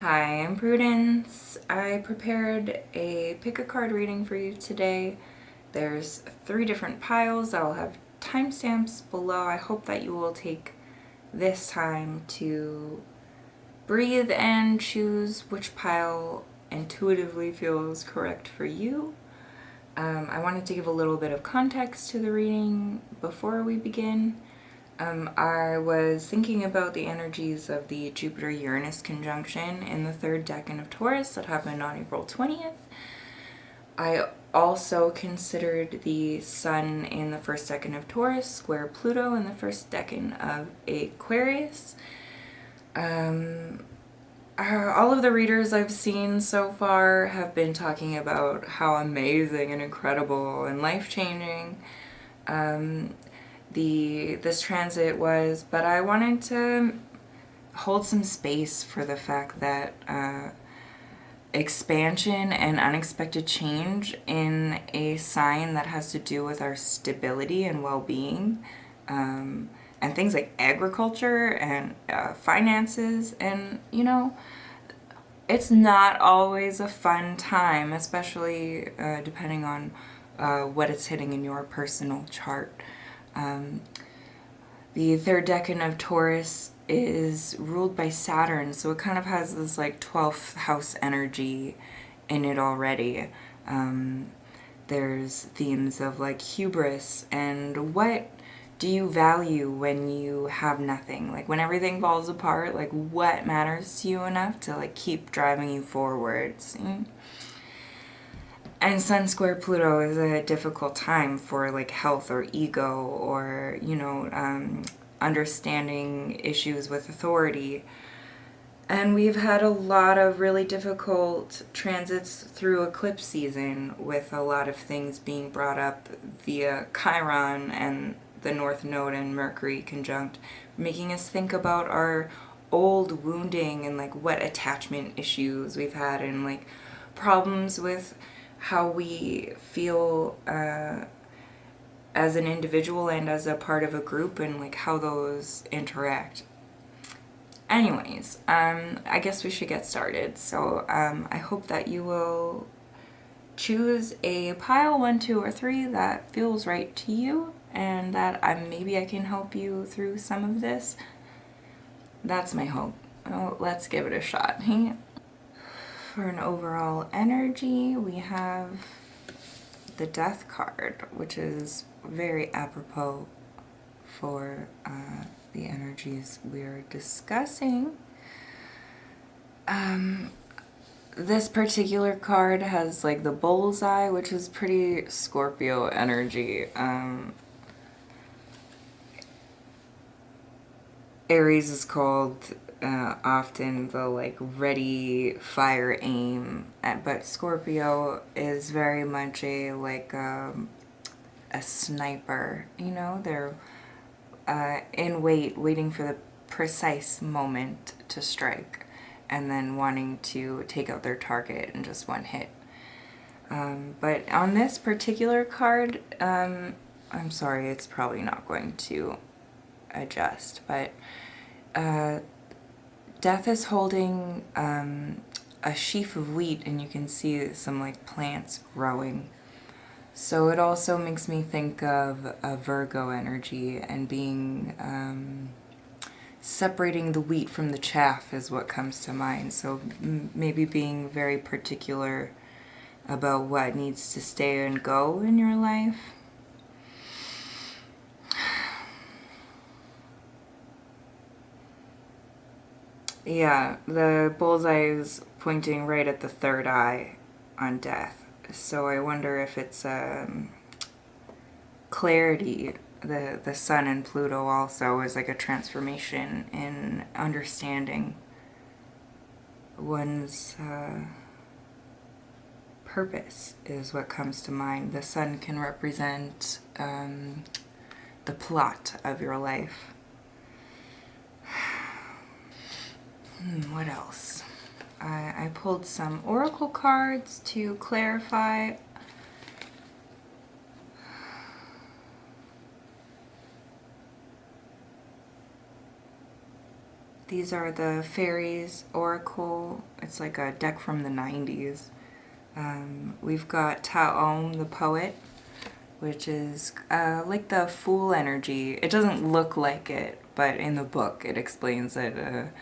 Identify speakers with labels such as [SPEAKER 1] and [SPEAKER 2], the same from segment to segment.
[SPEAKER 1] Hi, I'm Prudence. I prepared a pick a card reading for you today. There's 3 different piles. I'll have timestamps below. I hope that you will take this time to breathe and choose which pile intuitively feels correct for you. I wanted to give a little bit of context to the reading before we begin. I was thinking about the energies of the Jupiter Uranus conjunction in the 3rd decan of Taurus that happened on April 20th. I also considered the Sun in the 1st decan of Taurus square Pluto in the 1st decan of Aquarius. All of the readers I've seen so far have been talking about how amazing and incredible and life-changing this transit was, but I wanted to hold some space for the fact that expansion and unexpected change in a sign that has to do with our stability and well-being, and things like agriculture and finances, and it's not always a fun time, especially depending on what it's hitting in your personal chart. The 3rd decan of Taurus is ruled by Saturn, so it kind of has this like 12th house energy in it already. There's themes of like hubris and what do you value when you have nothing? Like when everything falls apart, like what matters to you enough to like keep driving you forwards? And Sun square Pluto is a difficult time for like health or ego or, understanding issues with authority. And we've had a lot of really difficult transits through eclipse season with a lot of things being brought up via Chiron and the North Node and Mercury conjunct, making us think about our old wounding and like what attachment issues we've had and like problems with how we feel as an individual and as a part of a group and like how those interact. Anyways, I guess we should get started. So I hope that you will choose a pile 1, 2, or 3 that feels right to you and that maybe I can help you through some of this. That's my hope. Oh, let's give it a shot. For an overall energy, we have the Death card, which is very apropos for the energies we're discussing. This particular card has like the bullseye, which is pretty Scorpio energy. Aries is called often the like ready, fire, aim, but Scorpio is very much a like a sniper. They're waiting for the precise moment to strike, and then wanting to take out their target in just one hit. But on this particular card, I'm sorry, it's probably not going to adjust, but Death is holding a sheaf of wheat, and you can see some like plants growing. So it also makes me think of a Virgo energy and being separating the wheat from the chaff is what comes to mind. So maybe being very particular about what needs to stay and go in your life. Yeah, the bullseye is pointing right at the 3rd eye on Death. So I wonder if it's clarity. The Sun and Pluto also is like a transformation in understanding one's purpose is what comes to mind. The Sun can represent the plot of your life. What else? I pulled some oracle cards to clarify. These are the Fairies Oracle It's like a deck from the 90s. We've got Taom, the poet, which is like the fool energy. It doesn't look like it, but in the book it explains that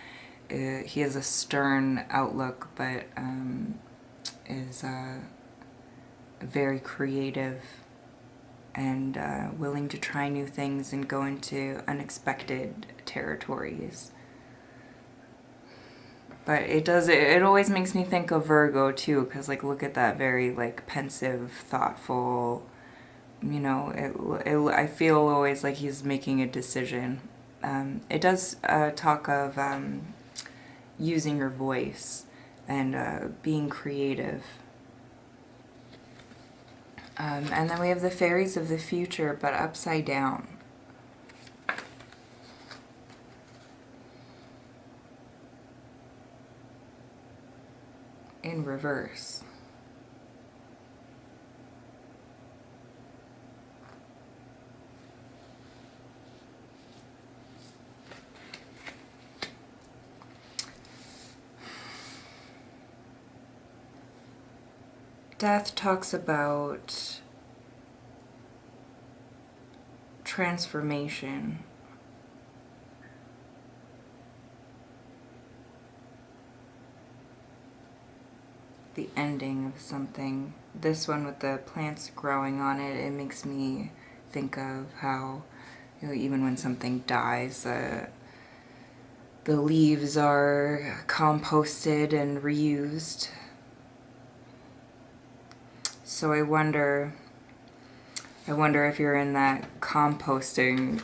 [SPEAKER 1] he has a stern outlook, but is very creative and willing to try new things and go into unexpected territories. But it always makes me think of Virgo too, because like look at that very like pensive, thoughtful, you know, I feel always like he's making a decision. It does talk of using your voice and being creative. And then we have the fairies of the future, but upside down. In reverse. Death talks about transformation. The ending of something. This one with the plants growing on it, it makes me think of how, you know, even when something dies, the leaves are composted and reused. So I wonder if you're in that composting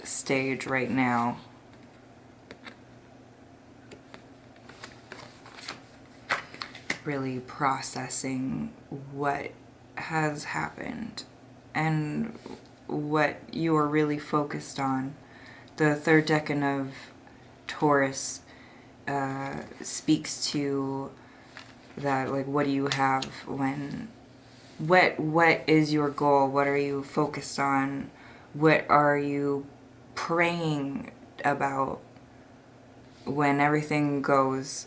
[SPEAKER 1] stage right now. Really processing what has happened and what you are really focused on. The third decan of Taurus speaks to that, like, what do you have when, what is your goal? What are you focused on? What are you praying about when everything goes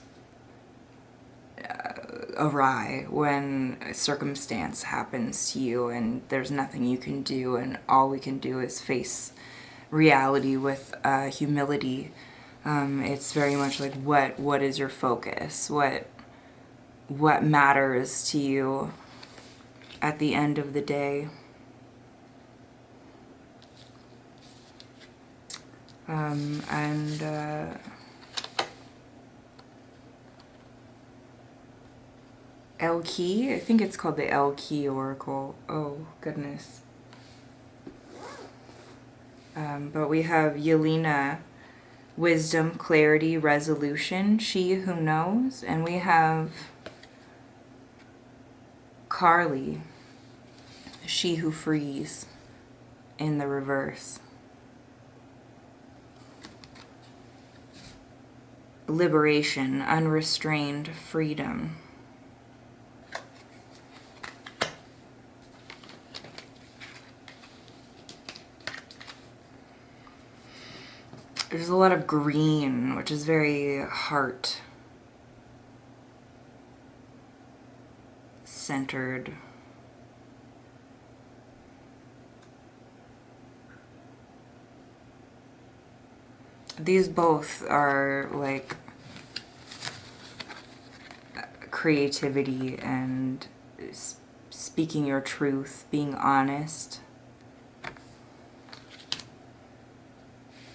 [SPEAKER 1] awry, when a circumstance happens to you and there's nothing you can do and all we can do is face reality with humility. It's very much like what is your focus? What matters to you at the end of the day? L key, I think it's called the L key oracle. Oh goodness. But we have Yelena, wisdom, clarity, resolution, she who knows, and we have Carly, she who frees, in the reverse. Liberation, unrestrained freedom. There's a lot of green, which is very heart-centered. These both are like creativity and speaking your truth, being honest.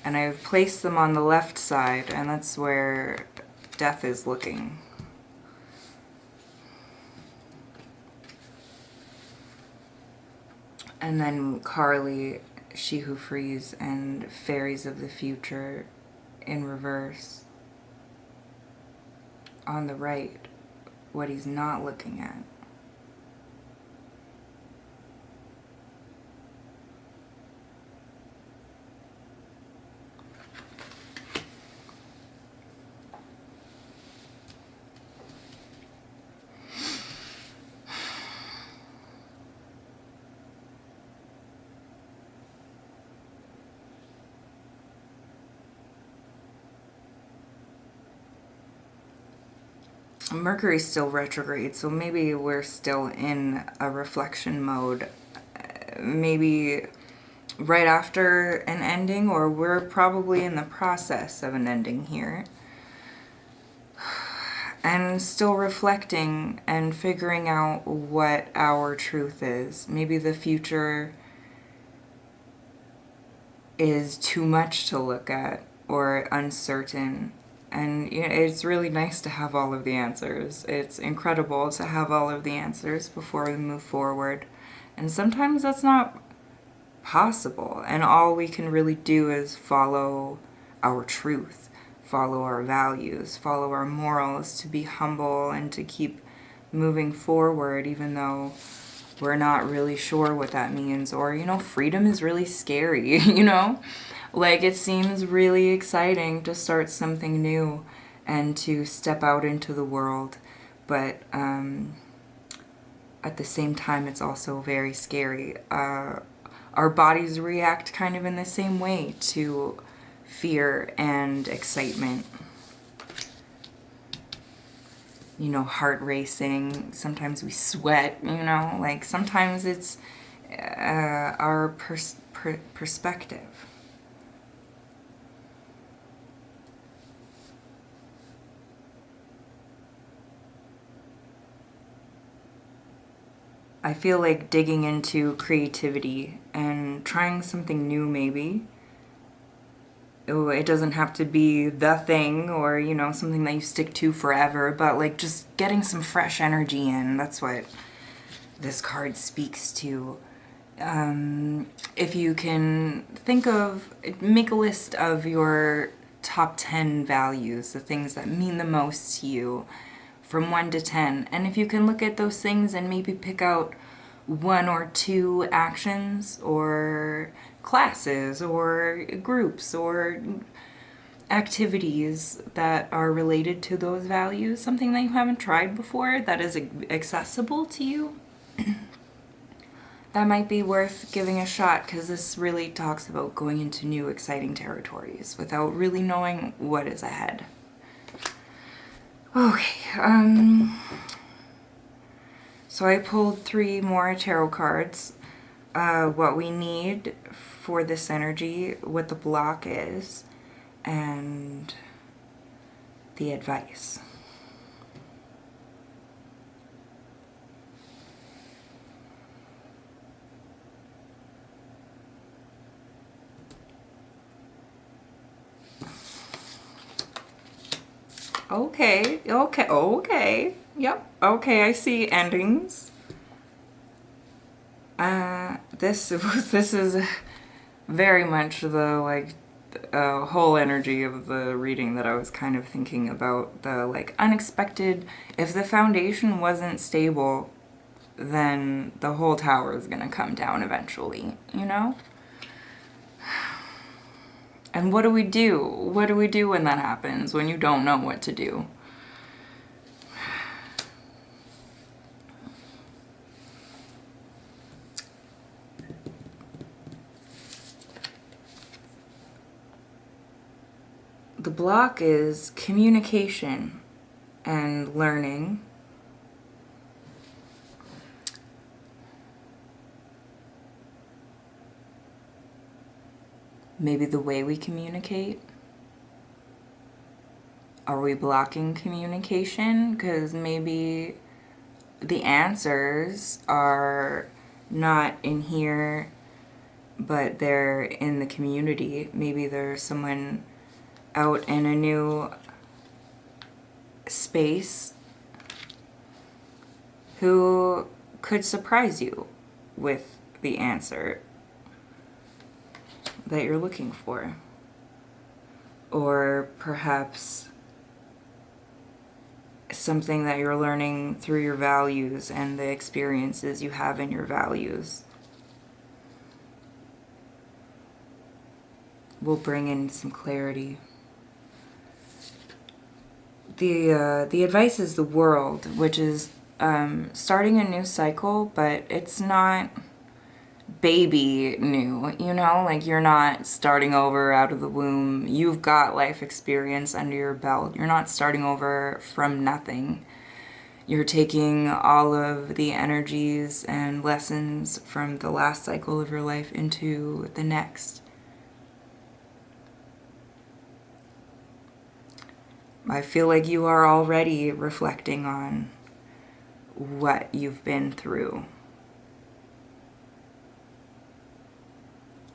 [SPEAKER 1] And I've placed them on the left side, and that's where death is looking. And then Carly, she who frees, and fairies of the future in reverse. On the right, what he's not looking at. Mercury's still retrograde, so maybe we're still in a reflection mode. Maybe right after an ending, or we're probably in the process of an ending here. And still reflecting and figuring out what our truth is. Maybe the future is too much to look at or uncertain. And you know, it's really nice to have all of the answers. It's incredible to have all of the answers before we move forward. And sometimes that's not possible. And all we can really do is follow our truth, follow our values, follow our morals, to be humble and to keep moving forward, even though we're not really sure what that means. Or, you know, freedom is really scary, you know? Like, it seems really exciting to start something new and to step out into the world. But at the same time, it's also very scary. Our bodies react kind of in the same way to fear and excitement. You know, heart racing. Sometimes we sweat, you know? Like, sometimes it's our perspective. I feel like digging into creativity and trying something new, maybe. It doesn't have to be the thing or, you know, something that you stick to forever, but like just getting some fresh energy in. That's what this card speaks to. If you can make a list of your top 10 values, the things that mean the most to you, from 1 to 10. And if you can look at those things and maybe pick out 1 or 2 actions or classes or groups or activities that are related to those values, something that you haven't tried before that is accessible to you, that might be worth giving a shot, because this really talks about going into new exciting territories without really knowing what is ahead. Okay, so I pulled 3 more tarot cards. What we need for this energy, what the block is, and the advice. Okay. Yep. Okay, I see endings. This is very much the whole energy of the reading that I was kind of thinking about. The like unexpected. If the foundation wasn't stable, then the whole tower is gonna come down eventually. You know. And what do we do? What do we do when that happens? When you don't know what to do? The block is communication and learning. Maybe the way we communicate. Are we blocking communication? Because maybe the answers are not in here, but they're in the community. Maybe there's someone out in a new space who could surprise you with the answer that you're looking for. Or perhaps something that you're learning through your values and the experiences you have in your values will bring in some clarity. The advice is the world, which is starting a new cycle, but it's not baby new, you know? Like, you're not starting over out of the womb. You've got life experience under your belt. You're not starting over from nothing. You're taking all of the energies and lessons from the last cycle of your life into the next. I feel like you are already reflecting on what you've been through.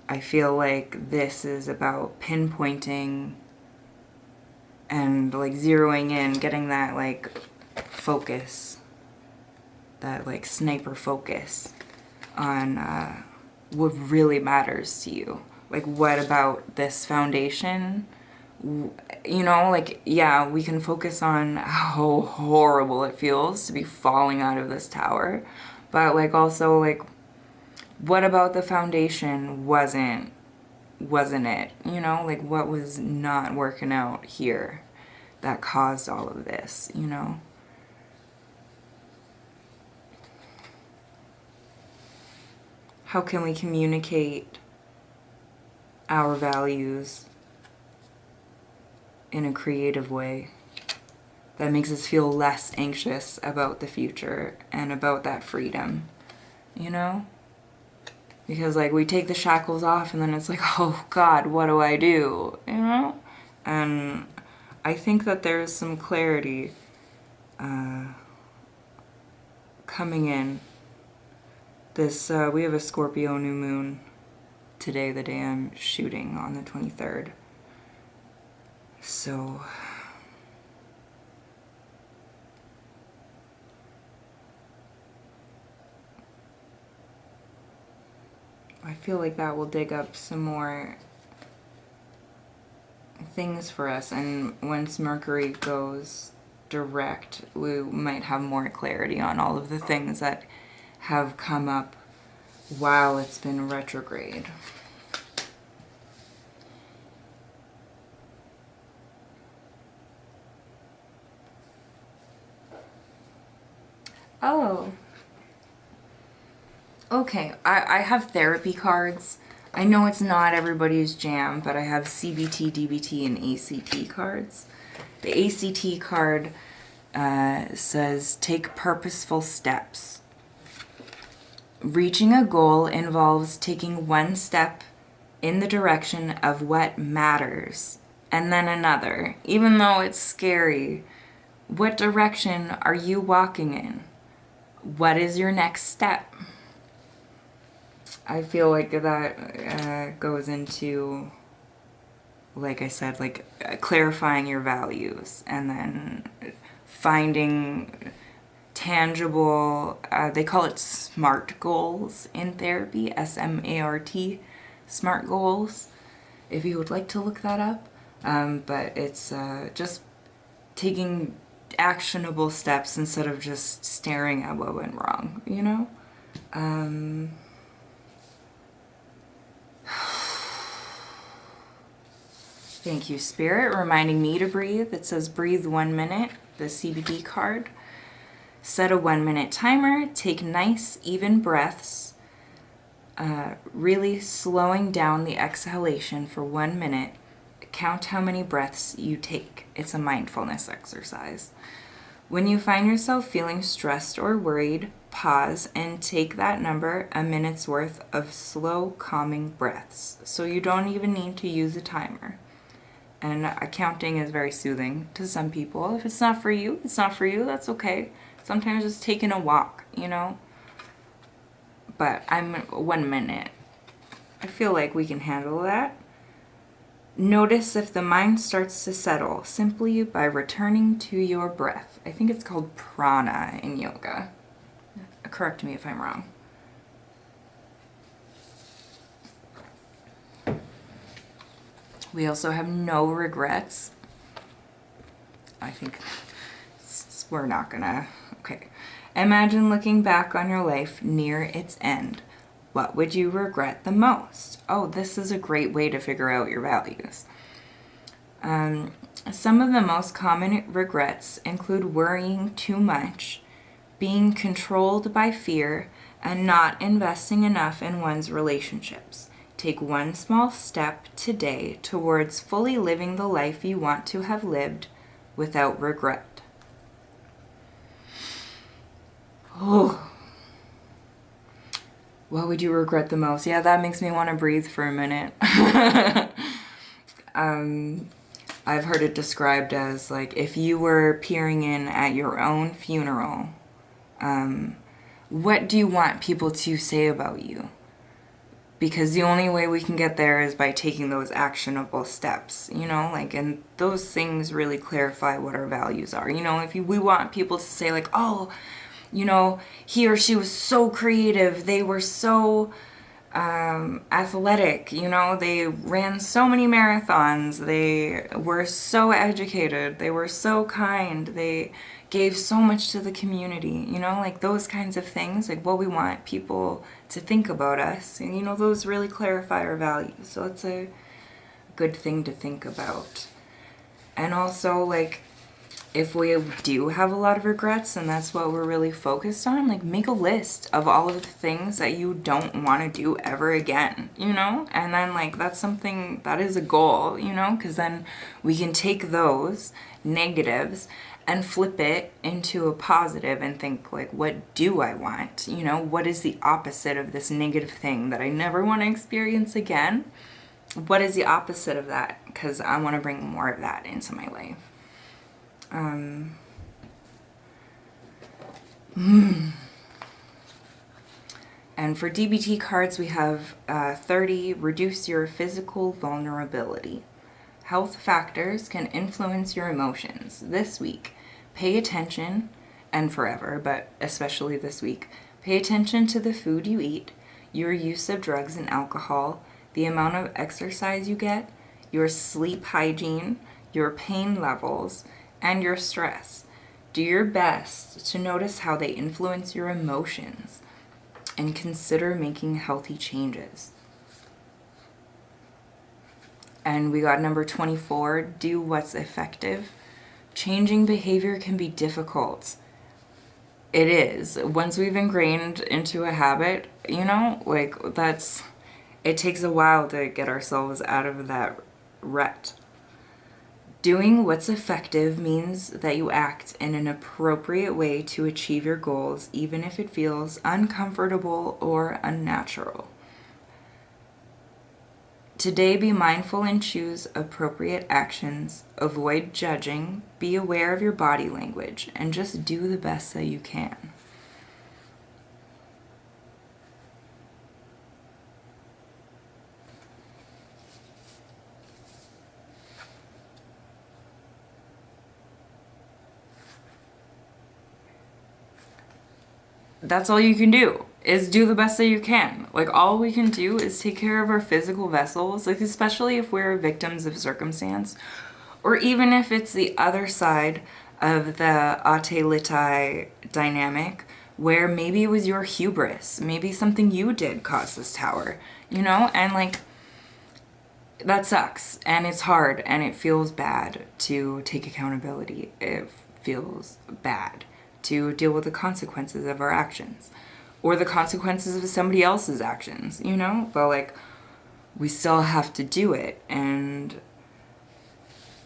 [SPEAKER 1] I feel like this is about pinpointing and like zeroing in, getting that like focus, that like sniper focus on what really matters to you. Like, what about this foundation? You know, like, yeah, we can focus on how horrible it feels to be falling out of this tower, but like also like, what about the foundation wasn't it? You know, like, what was not working out here that caused all of this, you know? How can we communicate our values in a creative way that makes us feel less anxious about the future and about that freedom, you know? Because like, we take the shackles off and then it's like, oh God, what do I do, you know? And I think that there's some clarity coming in. This, we have a Scorpio new moon today, the day I'm shooting, on the 23rd. So I feel like that will dig up some more things for us, and once Mercury goes direct, we might have more clarity on all of the things that have come up while it's been retrograde. Oh. Okay, I have therapy cards. I know it's not everybody's jam, but I have CBT, DBT, and ACT cards. The ACT card says, take purposeful steps. Reaching a goal involves taking one step in the direction of what matters, and then another. Even though it's scary, what direction are you walking in? What is your next step? I feel like that goes into, like I said, like clarifying your values and then finding tangible, they call it SMART goals in therapy, SMART, SMART goals, if you would like to look that up. But it's just taking actionable steps instead of just staring at what went wrong, you know? Thank you, Spirit, reminding me to breathe. It says breathe 1 minute, the CBD card. Set a 1 minute timer, take nice, even breaths, really slowing down the exhalation for 1 minute. Count how many breaths you take. It's a mindfulness exercise. When you find yourself feeling stressed or worried, pause and take that number, a minute's worth of slow, calming breaths. So you don't even need to use a timer. And counting is very soothing to some people. If it's not for you, it's not for you. That's okay. Sometimes just taking a walk, you know. But I'm 1 minute. I feel like we can handle that. Notice if the mind starts to settle simply by returning to your breath. I think it's called prana in yoga. Correct me if I'm wrong. We also have no regrets. I think we're not gonna, okay. Imagine looking back on your life near its end. What would you regret the most? Oh, this is a great way to figure out your values. Some of the most common regrets include worrying too much, being controlled by fear, and not investing enough in one's relationships. Take one small step today towards fully living the life you want to have lived without regret. Oh. What would you regret the most? Yeah, that makes me want to breathe for a minute. I've heard it described as like if you were peering in at your own funeral, what do you want people to say about you? Because the only way we can get there is by taking those actionable steps, you know, like, and those things really clarify what our values are. You know, if we want people to say like, oh, you know, he or she was so creative, they were so athletic, you know, they ran so many marathons, they were so educated, they were so kind, they gave so much to the community, you know, like those kinds of things, like what we want people to think about us, and you know, those really clarify our values. So it's a good thing to think about. And also, like, if we do have a lot of regrets and that's what we're really focused on, like, make a list of all of the things that you don't want to do ever again, you know? And then, like, that's something, that is a goal, you know? Because then we can take those negatives and flip it into a positive and think, like, what do I want? You know, what is the opposite of this negative thing that I never want to experience again? What is the opposite of that? Because I want to bring more of that into my life. And for DBT cards, we have 30, reduce your physical vulnerability. Health factors can influence your emotions. This week, pay attention, and forever, but especially this week, pay attention to the food you eat, your use of drugs and alcohol, the amount of exercise you get, your sleep hygiene, your pain levels, and your stress. Do your best to notice how they influence your emotions and consider making healthy changes. And we got number 24, do what's effective. Changing behavior can be difficult. It is. Once we've ingrained into a habit, you know, like it takes a while to get ourselves out of that rut. Doing what's effective means that you act in an appropriate way to achieve your goals, even if it feels uncomfortable or unnatural. Today, be mindful and choose appropriate actions. Avoid judging. Be aware of your body language and just do the best that you can. That's all you can do, is do the best that you can. Like, all we can do is take care of our physical vessels, like, especially if we're victims of circumstance, or even if it's the other side of the ate-liti dynamic, where maybe it was your hubris, maybe something you did caused this tower, you know? And, like, that sucks, and it's hard, and it feels bad to take accountability. It feels bad to deal with the consequences of our actions or the consequences of somebody else's actions, you know? But, like, we still have to do it, and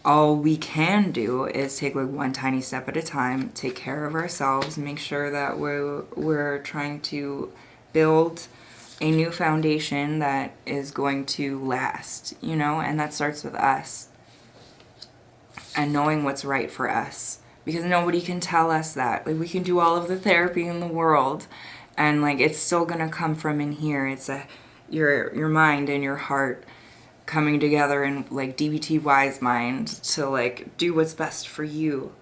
[SPEAKER 1] all we can do is take, like, one tiny step at a time, take care of ourselves, make sure that we're trying to build a new foundation that is going to last, you know? And that starts with us and knowing what's right for us. Because nobody can tell us that. Like, we can do all of the therapy in the world, and, like, it's still gonna come from in here. It's your mind and your heart coming together in, like, DBT wise mind to, like, do what's best for you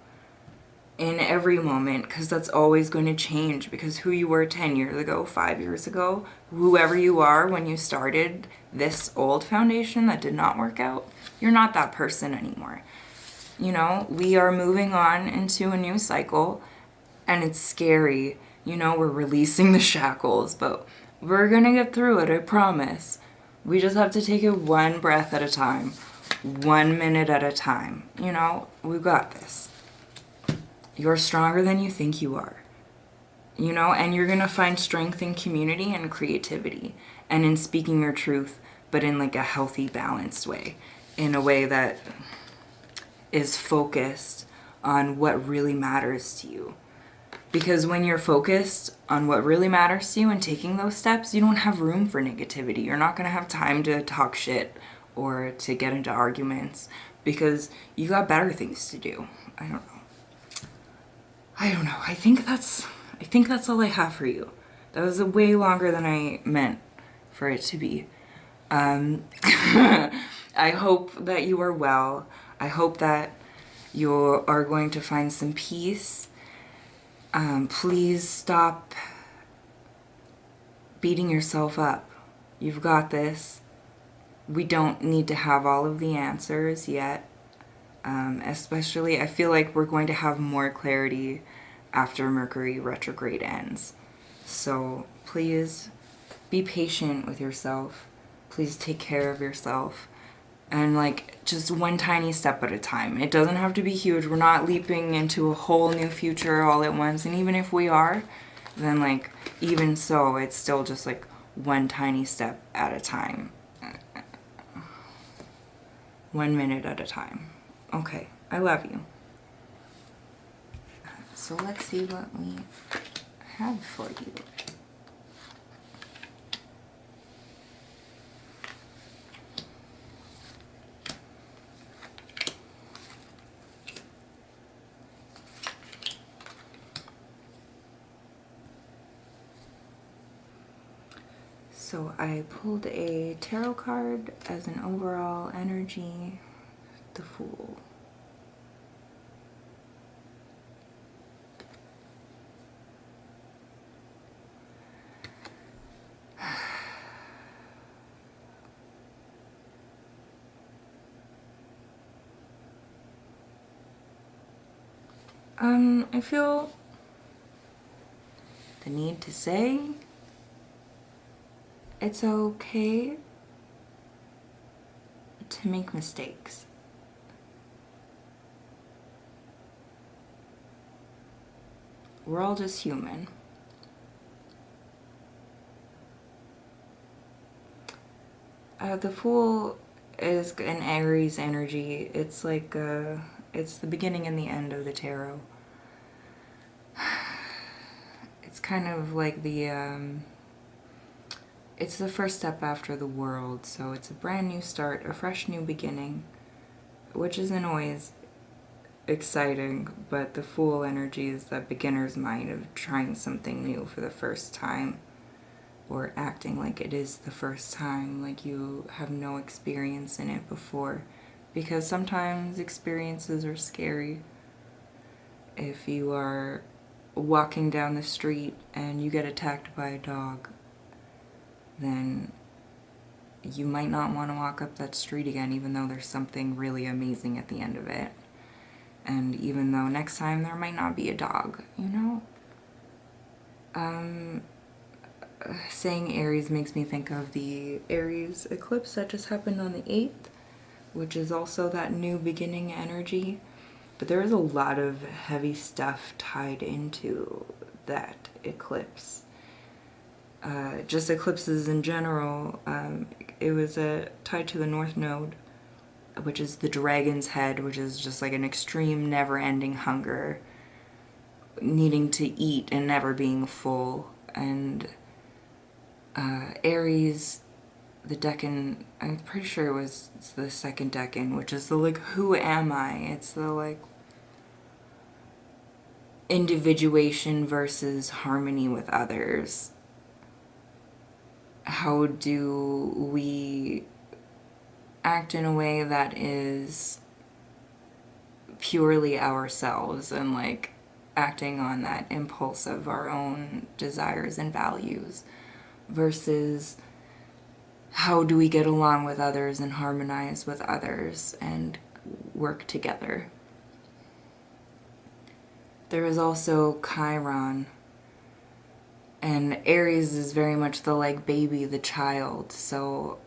[SPEAKER 1] in every moment, because that's always going to change. Because who you were 10 years ago, 5 years ago, whoever you are when you started this old foundation that did not work out, you're not that person anymore. You know, we are moving on into a new cycle, and it's scary. You know, we're releasing the shackles, but we're gonna get through it, I promise. We just have to take it one breath at a time, 1 minute at a time. You know, we've got this. You're stronger than you think you are. You know, and you're gonna find strength in community and creativity, and in speaking your truth, but in, like, a healthy, balanced way, in a way that is focused on what really matters to you. Because when you're focused on what really matters to you and taking those steps, you don't have room for negativity. You're not going to have time to talk shit or to get into arguments because you got better things to do. I don't know. I think that's all I have for you. That was way longer than I meant for it to be. I hope that you are well. I hope that you are going to find some peace. Please stop beating yourself up. You've got this. We don't need to have all of the answers yet. Especially, I feel like we're going to have more clarity after Mercury retrograde ends. So please be patient with yourself. Please take care of yourself. And like just one tiny step at a time. It doesn't have to be huge. We're not leaping into a whole new future all at once. And even if we are, then like even so, it's still just like one tiny step at a time. 1 minute at a time. Okay, I love you. So let's see what we have for you. So I pulled a tarot card as an overall energy, the Fool. I feel the need to say it's okay to make mistakes. We're all just human. The Fool is an Aries energy. It's like it's the beginning and the end of the tarot. It's kind of like it's the first step after the World, so it's a brand new start, a fresh new beginning, which isn't always exciting, but the Fool energy is that beginner's mind of trying something new for the first time, or acting like it is the first time, like you have no experience in it before, because sometimes experiences are scary. If you are walking down the street and you get attacked by a dog, then you might not want to walk up that street again, even though there's something really amazing at the end of it. And even though next time there might not be a dog, you know? Saying Aries makes me think of the Aries eclipse that just happened on the 8th, which is also that new beginning energy. But there is a lot of heavy stuff tied into that eclipse. Just eclipses in general. It was tied to the North Node, which is the dragon's head, which is just like an extreme never-ending hunger, needing to eat and never being full. And Aries, the decan, I'm pretty sure it's the second decan, which is the like, who am I? It's the like individuation versus harmony with others. How do we act in a way that is purely ourselves and like acting on that impulse of our own desires and values, versus how do we get along with others and harmonize with others and work together. There is also Chiron, and Aries is very much the like baby, the child. So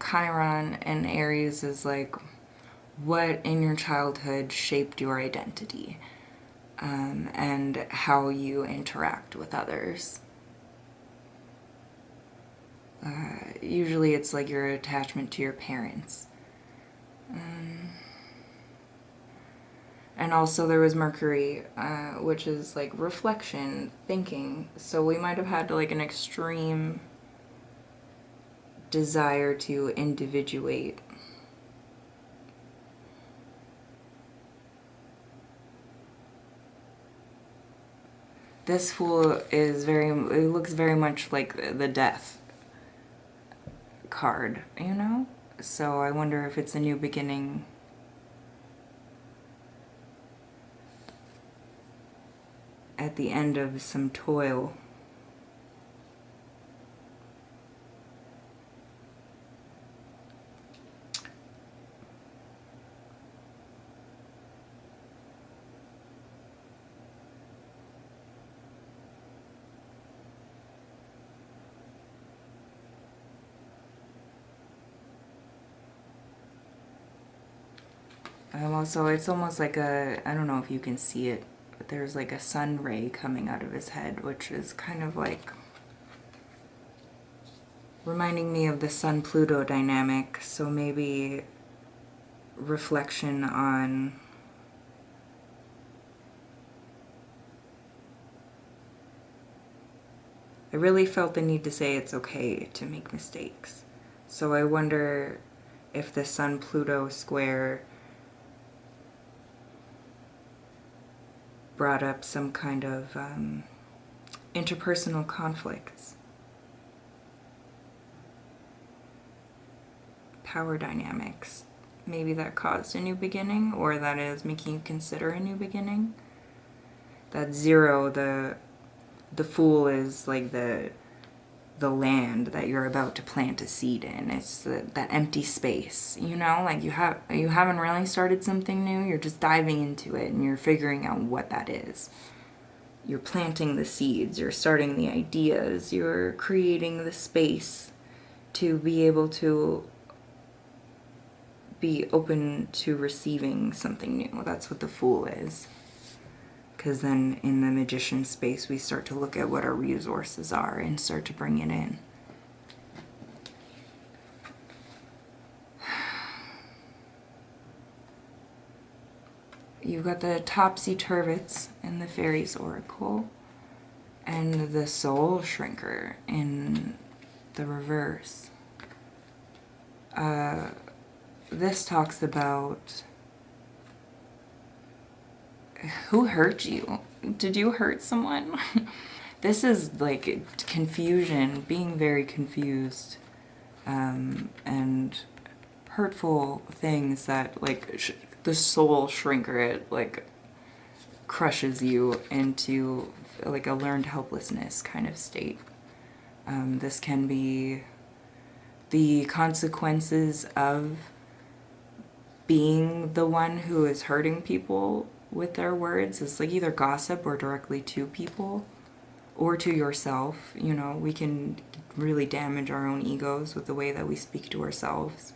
[SPEAKER 1] Chiron and Aries is like what in your childhood shaped your identity, and how you interact with others. Usually it's like your attachment to your parents. And also there was Mercury, which is like reflection, thinking. So we might have had like an extreme desire to individuate. This Fool is it looks very much like the Death card, you know? So I wonder if it's a new beginning. At the end of some toil. Also, it's almost like I don't know if you can see it, but there's like a sun ray coming out of his head, which is kind of like reminding me of the Sun-Pluto dynamic. So maybe reflection on I really felt the need to say it's okay to make mistakes. So I wonder if the Sun-Pluto square brought up some kind of interpersonal conflicts, power dynamics. Maybe that caused a new beginning, or that is making you consider a new beginning. That 0, the Fool is like the land that you're about to plant a seed in. It's that empty space, you know, like you haven't really started something new. You're just diving into it and you're figuring out what that is. You're planting the seeds, you're starting the ideas, you're creating the space to be able to be open to receiving something new. That's what the Fool is. Because then in the Magician space, we start to look at what our resources are and start to bring it in. You've got the Topsy-Turvets in the Fairies Oracle and the Soul Shrinker in the reverse. This talks about who hurt you? Did you hurt someone? This is like confusion, being very confused, and hurtful things that like the soul shrinker, it like crushes you into like a learned helplessness kind of state. This can be the consequences of being the one who is hurting people with their words. It's like either gossip or directly to people or to yourself. You know, we can really damage our own egos with the way that we speak to ourselves.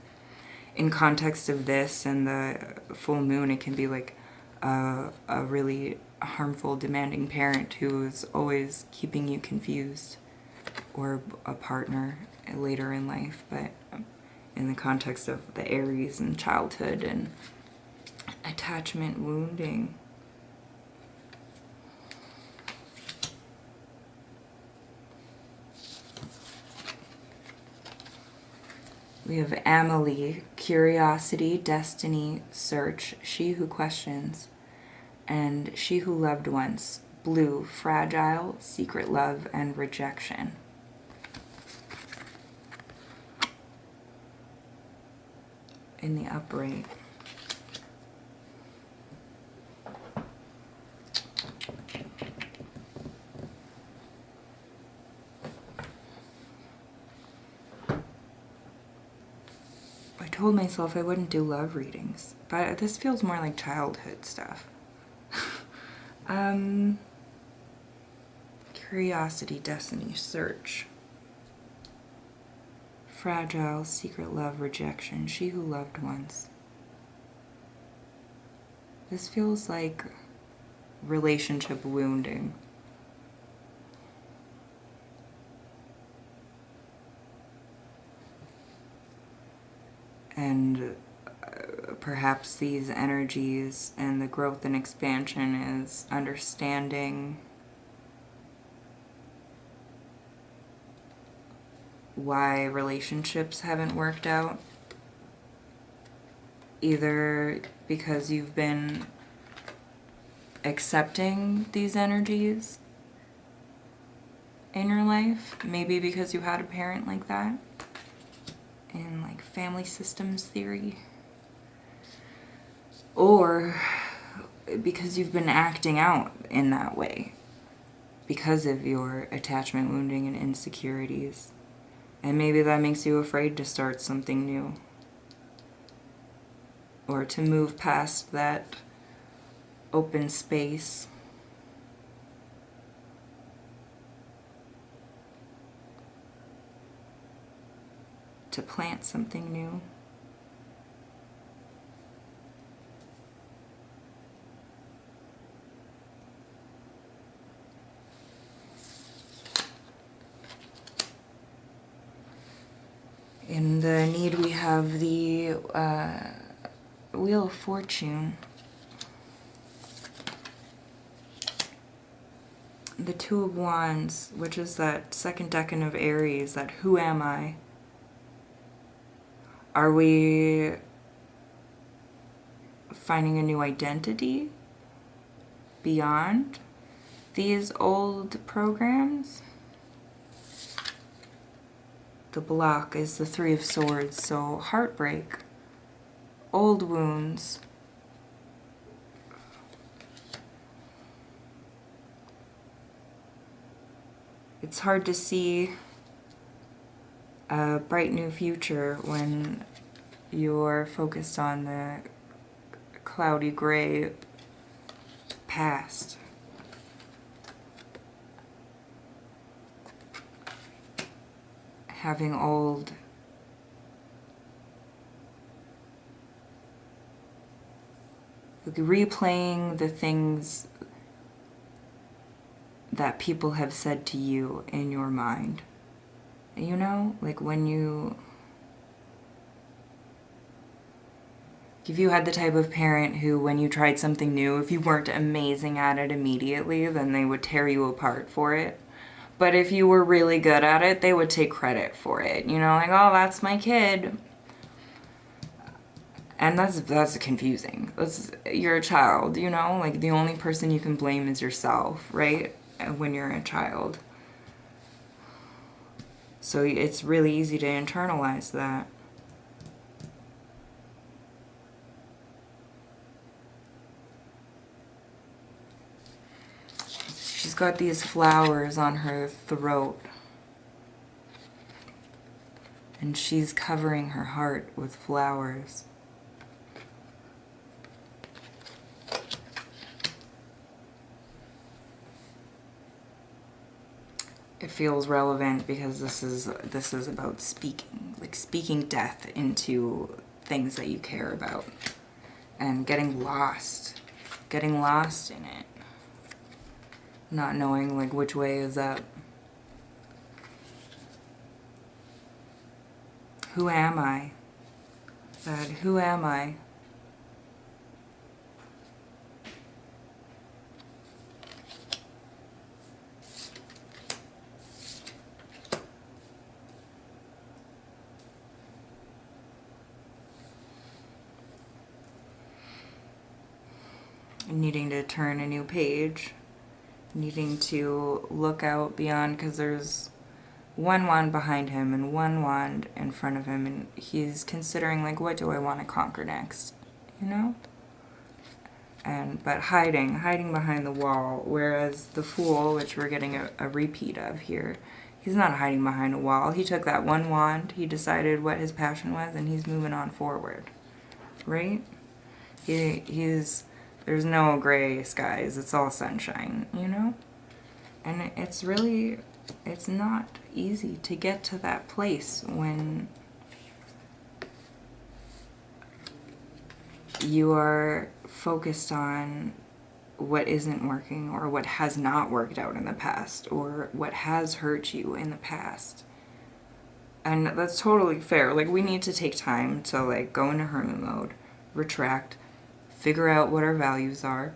[SPEAKER 1] In context of this and the full moon, it can be like a really harmful, demanding parent who's always keeping you confused, or a partner later in life. But in the context of the Aries and childhood and attachment wounding. We have Amelie, curiosity, destiny, search, she who questions, and she who loved once, blue, fragile, secret love, and rejection. In the upright. I told myself I wouldn't do love readings, but this feels more like childhood stuff. Curiosity, destiny, search. Fragile, secret love, rejection, she who loved once. This feels like relationship wounding. And perhaps these energies and the growth and expansion is understanding why relationships haven't worked out. Either because you've been accepting these energies in your life, maybe because you had a parent like that, in like family systems theory, or because you've been acting out in that way because of your attachment wounding and insecurities, and maybe that makes you afraid to start something new or to move past that open space. To plant something new. In the need, we have the Wheel of Fortune. The Two of Wands, which is that second decan of Aries, that who am I? Are we finding a new identity beyond these old programs? The block is the Three of Swords, so heartbreak, old wounds. It's hard to see a bright new future when you're focused on the cloudy gray past. Having old replaying the things that people have said to you in your mind. You know, like when you, if you had the type of parent who, when you tried something new, if you weren't amazing at it immediately, then they would tear you apart for it. But if you were really good at it, they would take credit for it. You know, like, oh, that's my kid. And that's confusing. You're a child, you know? Like, the only person you can blame is yourself, right? When you're a child. So it's really easy to internalize that. She's got these flowers on her throat. And she's covering her heart with flowers. It feels relevant because this is about speaking, like speaking death into things that you care about and getting lost in it, not knowing like which way is up. Who am I? That who am I? Needing to turn a new page, needing to look out beyond, because there's one wand behind him and one wand in front of him, and he's considering like, what do I want to conquer next, you know? But hiding behind the wall, whereas the Fool, which we're getting a repeat of here, he's not hiding behind a wall. He took that one wand, he decided what his passion was, and he's moving on forward, right? There's no gray skies, it's all sunshine, you know? And it's not easy to get to that place when you are focused on what isn't working or what has not worked out in the past or what has hurt you in the past. And that's totally fair. Like, we need to take time to, like, go into hermit mode, retract, figure out what our values are,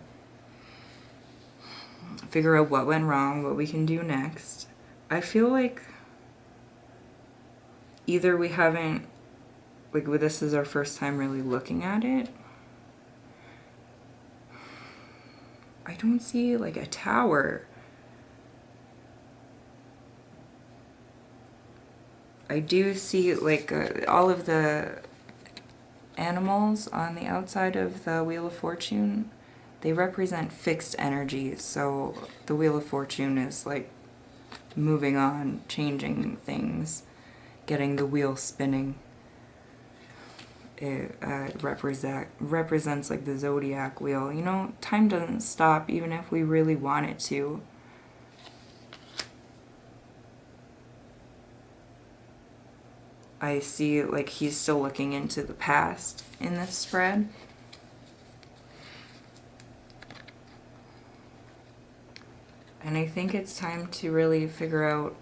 [SPEAKER 1] figure out what went wrong, what we can do next. I feel like either we haven't, like, this is our first time really looking at it. I don't see, like, a tower. I do see, like, all of the animals on the outside of the Wheel of Fortune. They represent fixed energies. So the Wheel of Fortune is, like, moving on, changing things, getting the wheel spinning. It represents, like, the zodiac wheel. You know, time doesn't stop even if we really want it to. I see, like, he's still looking into the past in this spread. And I think it's time to really figure out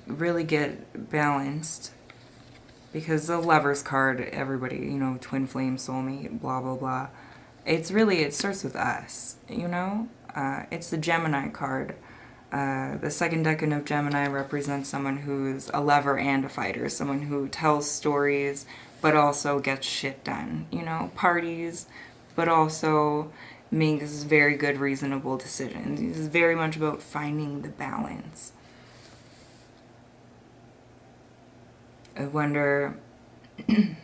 [SPEAKER 1] really get balanced, because the Lovers card, everybody, you know, twin flame, soulmate, blah blah blah, it's really, it starts with us, you know. It's the Gemini card. The second decan of Gemini represents someone who's a lover and a fighter, someone who tells stories but also gets shit done, you know, parties, but also makes very good, reasonable decisions. It's very much about finding the balance. I wonder if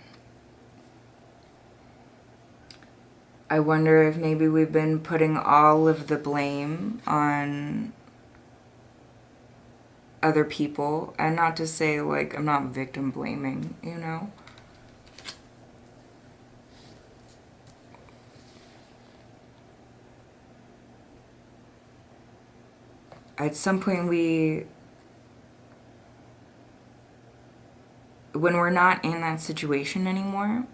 [SPEAKER 1] maybe we've been putting all of the blame on other people, and not to say, like, I'm not victim blaming, you know. At some point when we're not in that situation anymore,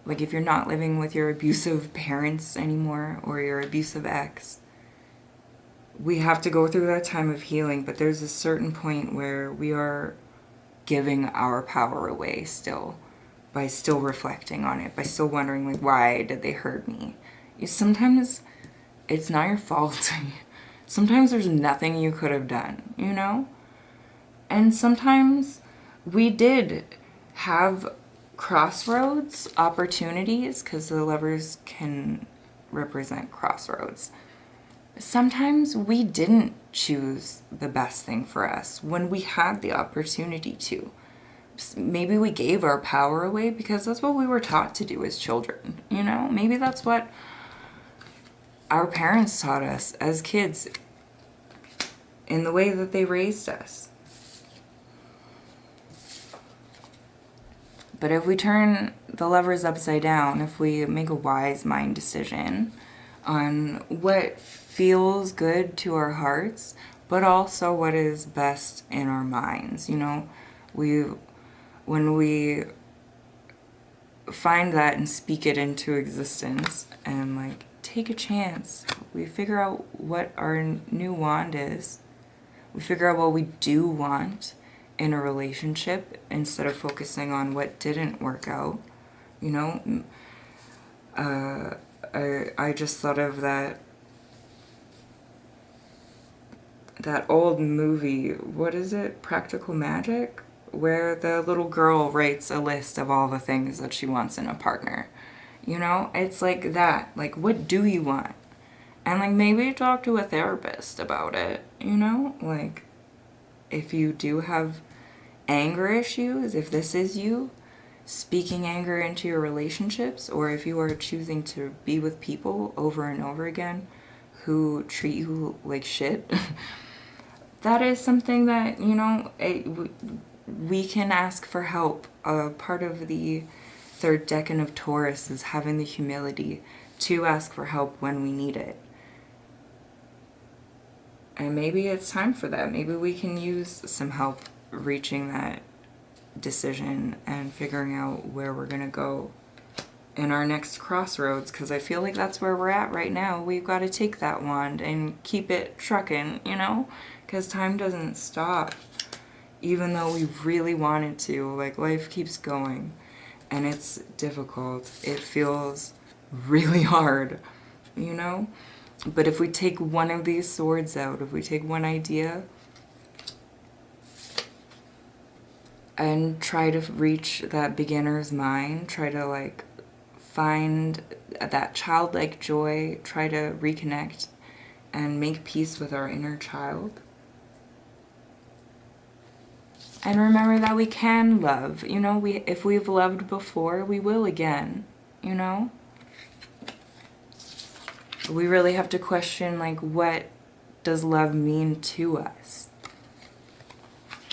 [SPEAKER 1] like if you're not living with your abusive parents anymore or your abusive ex, we have to go through that time of healing, but there's a certain point where we are giving our power away still, by still reflecting on it, by still wondering, like, why did they hurt me? Sometimes it's not your fault. Sometimes there's nothing you could have done, you know? And sometimes we did have crossroads, opportunities, because the Lovers can represent crossroads. Sometimes we didn't choose the best thing for us when we had the opportunity to. Maybe we gave our power away because that's what we were taught to do as children, you know? Maybe that's what our parents taught us as kids in the way that they raised us. But if we turn the Lovers upside down, if we make a wise mind decision on what feels good to our hearts, but also what is best in our minds, you know, when we find that and speak it into existence and, like, take a chance, we figure out what our new wand is, we figure out what we do want in a relationship instead of focusing on what didn't work out, you know. I just thought of that old movie, what is it, Practical Magic, where the little girl writes a list of all the things that she wants in a partner, you know. It's like that, like, what do you want? And, like, maybe talk to a therapist about it, you know. Like, if you do have anger issues, if this is you speaking anger into your relationships, or if you are choosing to be with people over and over again who treat you like shit, that is something that, you know, we can ask for help. Part of the third decan of Taurus is having the humility to ask for help when we need it. And maybe it's time for that. Maybe we can use some help reaching that decision and figuring out where we're going to go in our next crossroads, because I feel like that's where we're at right now. We've got to take that wand and keep it trucking, you know, because time doesn't stop, even though we really want it to. Like, life keeps going, and it's difficult. It feels really hard, you know? But if we take one of these swords out, if we take one idea and try to reach that beginner's mind, try to like find that childlike joy, try to reconnect and make peace with our inner child. And remember that we can love, you know, if we've loved before, we will again, you know? We really have to question, like, what does love mean to us?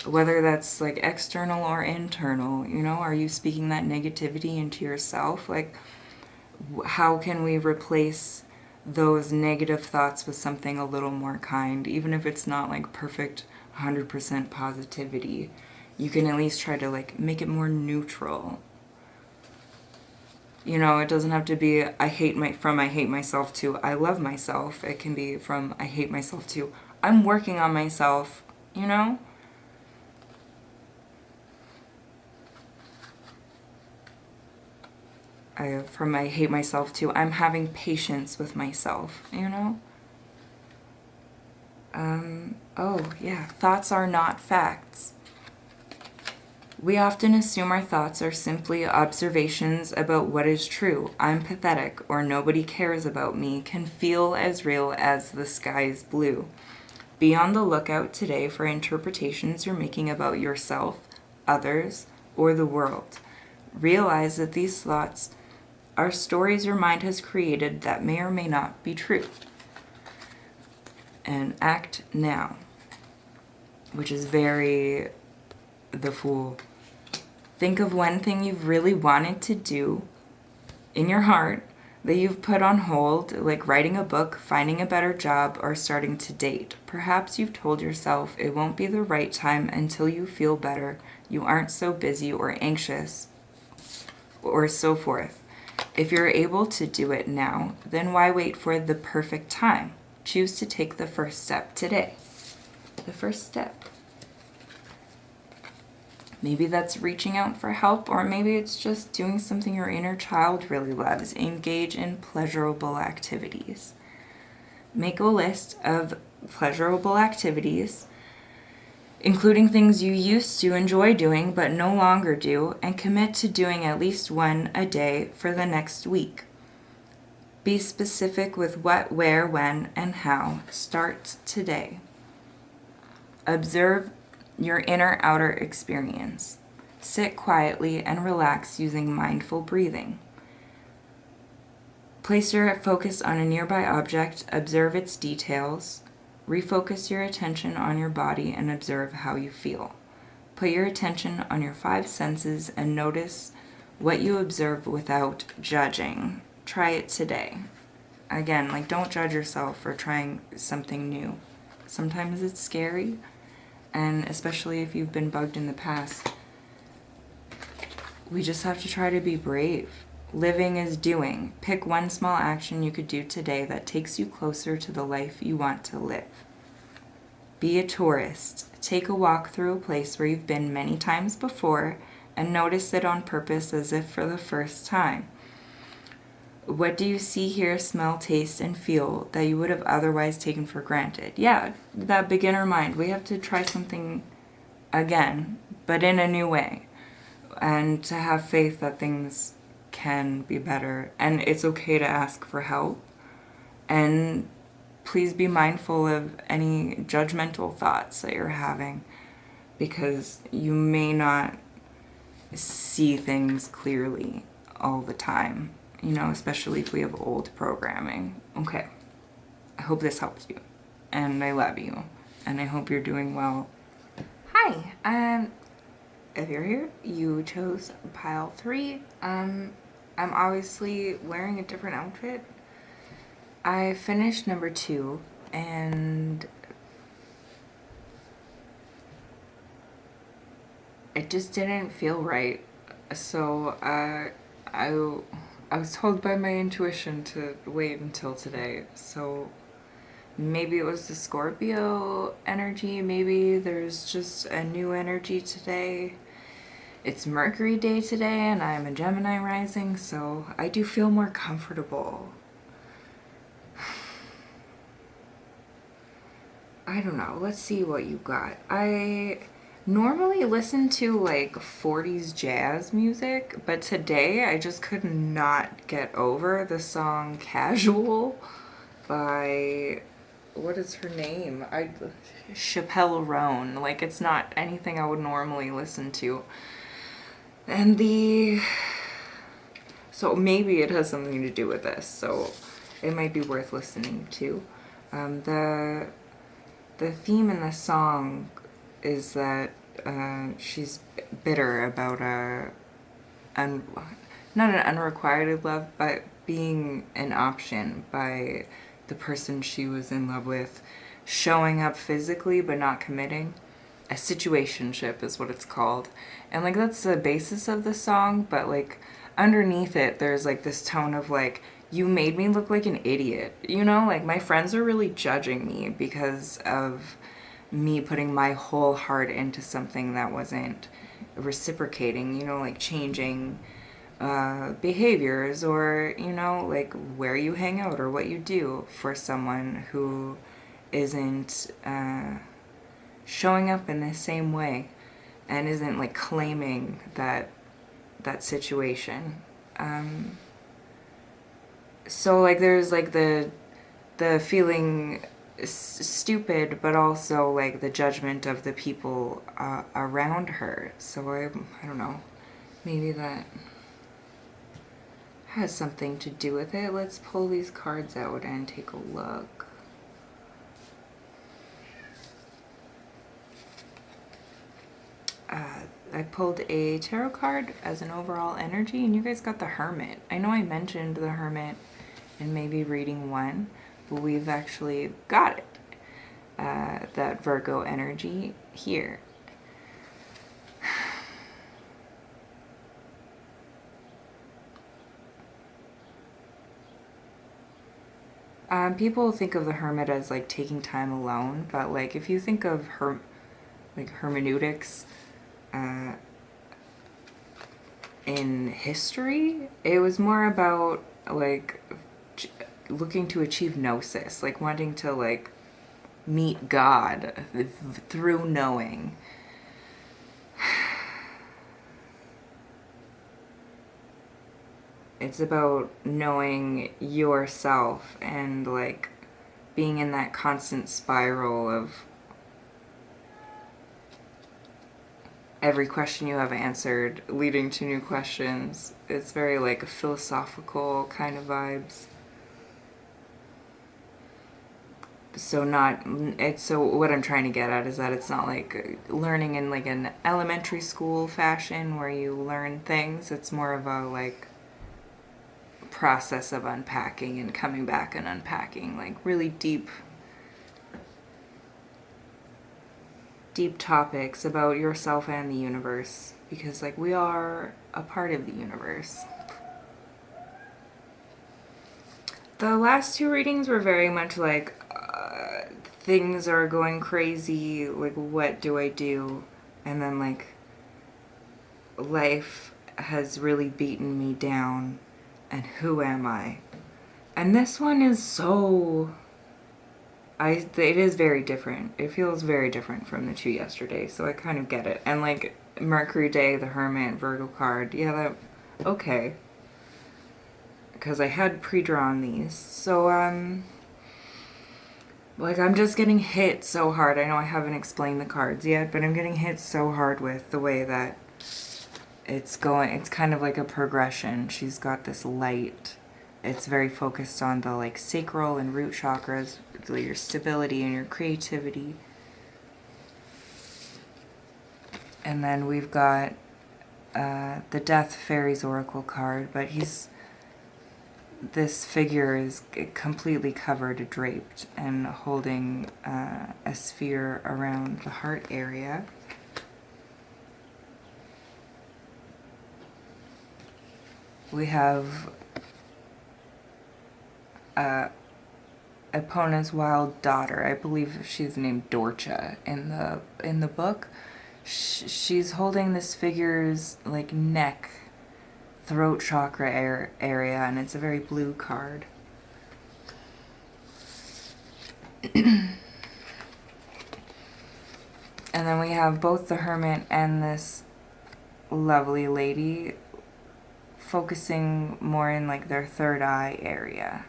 [SPEAKER 1] Whether that's, like, external or internal, you know? Are you speaking that negativity into yourself? Like, how can we replace those negative thoughts with something a little more kind? Even if it's not, like, perfect 100% positivity, you can at least try to, like, make it more neutral. You know, it doesn't have to be I hate myself to I love myself. It can be from I hate myself to I'm working on myself, you know? From I hate myself to I'm having patience with myself, you know? Oh, yeah, thoughts are not facts. We often assume our thoughts are simply observations about what is true. I'm pathetic, or nobody cares about me, can feel as real as the sky's blue. Be on the lookout today for interpretations you're making about yourself, others, or the world. Realize that these thoughts are stories your mind has created that may or may not be true. And act now, which is very the Fool. Think of one thing you've really wanted to do in your heart that you've put on hold, like writing a book, finding a better job, or starting to date. Perhaps you've told yourself it won't be the right time until you feel better, you aren't so busy or anxious, or so forth. If you're able to do it now, then why wait for the perfect time? Choose to take the first step today. The first step. Maybe that's reaching out for help, or maybe it's just doing something your inner child really loves. Engage in pleasurable activities. Make a list of pleasurable activities, including things you used to enjoy doing but no longer do, and commit to doing at least one a day for the next week. Be specific with what, where, when, and how. Start today. Observe your inner outer experience. Sit quietly and relax using mindful breathing. Place your focus on a nearby object, observe its details. Refocus your attention on your body and observe how you feel. Put your attention on your 5 senses and notice what you observe without judging. Try it today. Again, like, don't judge yourself for trying something new. Sometimes it's scary, and especially if you've been bugged in the past, we just have to try to be brave. Living is doing. Pick one small action you could do today that takes you closer to the life you want to live. Be a tourist. Take a walk through a place where you've been many times before and notice it on purpose as if for the first time. What do you see, hear, smell, taste, and feel that you would have otherwise taken for granted? Yeah, that beginner mind. We have to try something again, but in a new way. And to have faith that things can be better. And it's okay to ask for help. And please be mindful of any judgmental thoughts that you're having, because you may not see things clearly all the time. You know, especially if we have old programming. Okay. I hope this helps you. And I love you. And I hope you're doing well. Hi. If you're here, you chose pile 3. I'm obviously wearing a different outfit. I finished number 2, and it just didn't feel right. So, I was told by my intuition to wait until today, so maybe it was the Scorpio energy, maybe there's just a new energy today. It's Mercury day today, and I'm a Gemini rising, so I do feel more comfortable. I don't know, let's see what you got. I normally listen to like 40s jazz music, but today I just could not get over the song Casual by, what is her name? Chappelle Roan. Like, it's not anything I would normally listen to. And so maybe it has something to do with this, so it might be worth listening to. The theme in the song is that she's bitter about not an unrequited love, but being an option by the person she was in love with, showing up physically but not committing. A situationship is what it's called. And like that's the basis of the song, but like underneath it there's like this tone of like, you made me look like an idiot, you know? Like my friends are really judging me because of me putting my whole heart into something that wasn't reciprocating, you know, like changing behaviors, or, you know, like where you hang out or what you do for someone who isn't showing up in the same way and isn't like claiming that situation. So like there's like the feeling stupid, but also like the judgment of the people around her. So I don't know, maybe that has something to do with it. Let's pull these cards out and take a look. I pulled a tarot card as an overall energy, and you guys got the Hermit. I know I mentioned the Hermit in maybe reading 1, but we've actually got it. That Virgo energy here. People think of the Hermit as like taking time alone, but like if you think of hermeneutics in history, it was more about like looking to achieve gnosis, like wanting to like meet God through knowing. It's about knowing yourself and like being in that constant spiral of every question you have answered leading to new questions. It's very like a philosophical kind of vibes. So what I'm trying to get at is that it's not like learning in like an elementary school fashion where you learn things. It's more of a like process of unpacking and coming back and unpacking, like really deep topics about yourself and the universe, because like we are a part of the universe. The last 2 readings were very much like things are going crazy, like what do I do? And then like life has really beaten me down, and who am I? And this one is so it is very different. It feels very different from the 2 yesterday, so I kind of get it. And like Mercury day, the Hermit, Virgo card, yeah, okay. Because I had pre-drawn these. So like I'm just getting hit so hard. I know I haven't explained the cards yet, but I'm getting hit so hard with the way that it's going. It's kind of like a progression. She's got this light. It's very focused on the like sacral and root chakras, your stability and your creativity. And then we've got the Death Fairies Oracle card, but this figure is completely covered, draped, and holding a sphere around the heart area. We have Epona's wild daughter. I believe she's named Dorcha in the book. She's holding this figure's like neck, throat chakra area, and it's a very blue card. And then we have both the Hermit and this lovely lady focusing more in like their third eye area.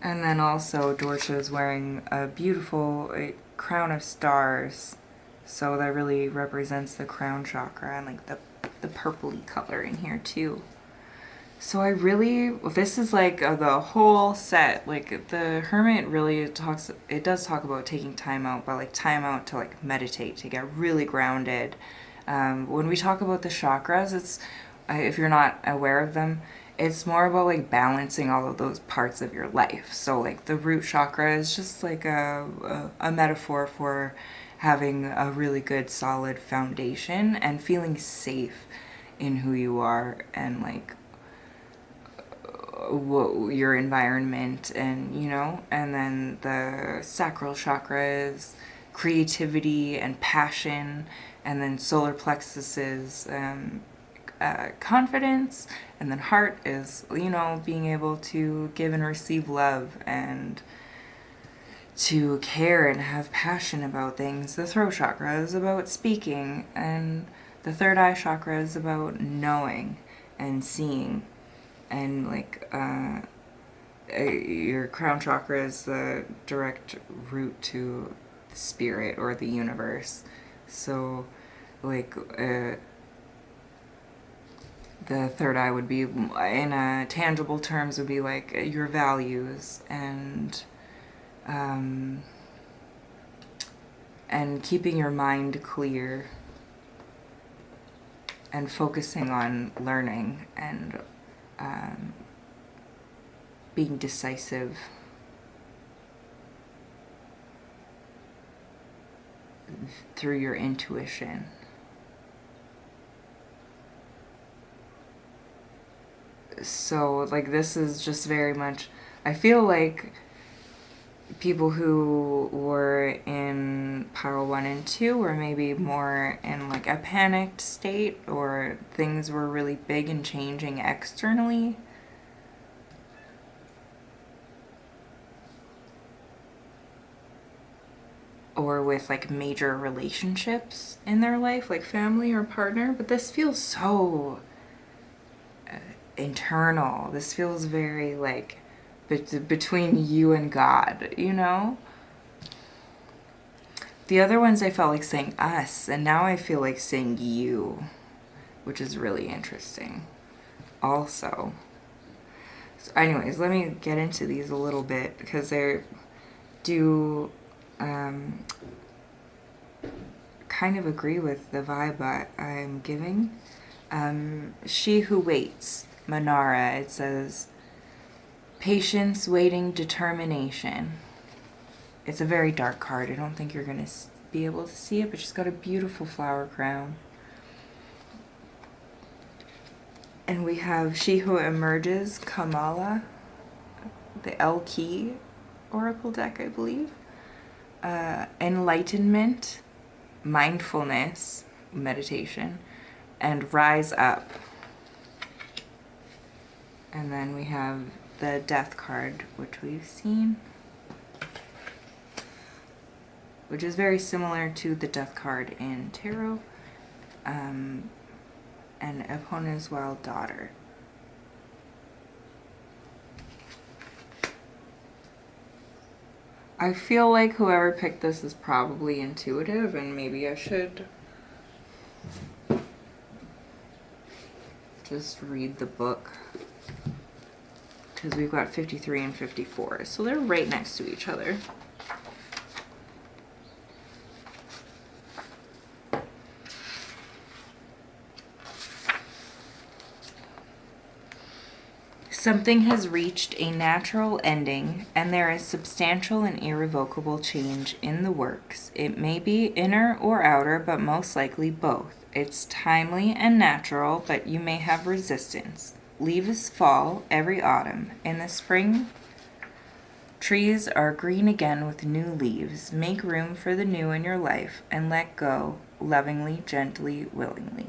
[SPEAKER 1] And then also Dorcha is wearing a beautiful crown of stars. So that really represents the crown chakra and like the purpley color in here too. So this is like the whole set. Like the Hermit really does talk about taking time out, but like time out to like meditate, to get really grounded. When we talk about the chakras, if you're not aware of them, it's more about like balancing all of those parts of your life. So like the root chakra is just like a metaphor for having a really good solid foundation and feeling safe in who you are and like your environment, and and then the sacral chakra is creativity and passion, and then solar plexus is confidence, and then heart is being able to give and receive love and to care and have passion about things. The throat chakra is about speaking, and the third eye chakra is about knowing and seeing. And like your crown chakra is the direct route to the spirit or the universe. So like the third eye would be, in tangible terms, would be like your values and keeping your mind clear and focusing on learning and being decisive. Through your intuition. So like this is just very much, I feel like people who were in pile 1 and 2 were maybe more in like a panicked state, or things were really big and changing externally. Or with like major relationships in their life, like family or partner. But this feels so internal. This feels very like between you and God, The other ones I felt like saying us, and now I feel like saying you, which is really interesting also. So anyways, let me get into these a little bit, because they do kind of agree with the vibe that I'm giving. She Who Waits, Manara, it says, patience, waiting, determination. It's a very dark card. I don't think you're going to be able to see it, but she's got a beautiful flower crown. And we have She Who Emerges, Kamala, the El Key Oracle deck, I believe. Enlightenment, mindfulness, meditation, and Rise Up. And then we have the Death card, which we've seen, which is very similar to the Death card in Tarot, and Epona's wild daughter. I feel like whoever picked this is probably intuitive, and maybe I should just read the book, because we've got 53 and 54, so they're right next to each other. Something has reached a natural ending, and there is substantial and irrevocable change in the works. It may be inner or outer, but most likely both. It's timely and natural, but you may have resistance. Leaves fall every autumn. In the spring, trees are green again with new leaves. Make room for the new in your life and let go lovingly, gently, willingly.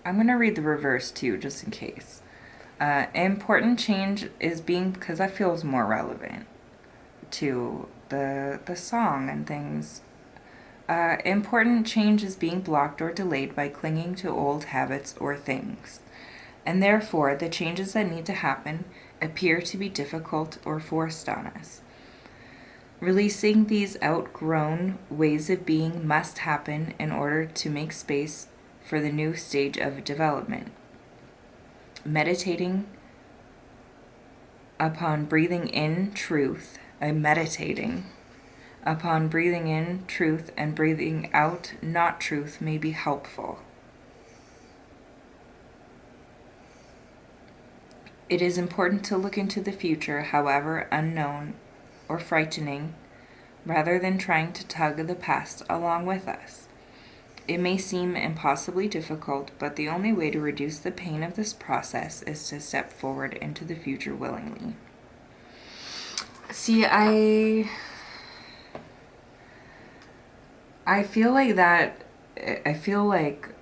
[SPEAKER 1] I'm going to read the reverse too, just in case. Important change is being, because that feels more relevant to the song and things. Important change is being blocked or delayed by clinging to old habits or things. And therefore, the changes that need to happen appear to be difficult or forced on us. Releasing these outgrown ways of being must happen in order to make space for the new stage of development. Meditating upon breathing in truth, meditating upon breathing in truth and breathing out not truth may be helpful. It is important to look into the future, however unknown or frightening, rather than trying to tug the past along with us. It may seem impossibly difficult, but the only way to reduce the pain of this process is to step forward into the future willingly. See, I feel like that, I feel like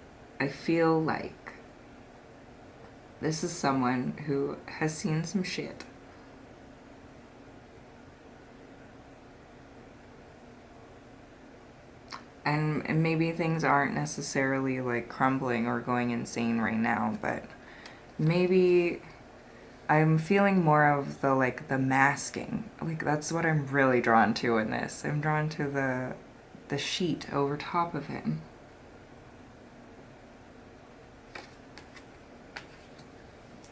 [SPEAKER 1] this is someone who has seen some shit. And maybe things aren't necessarily like crumbling or going insane right now, but maybe I'm feeling more of the masking. Like that's what I'm really drawn to in this. I'm drawn to the sheet over top of him.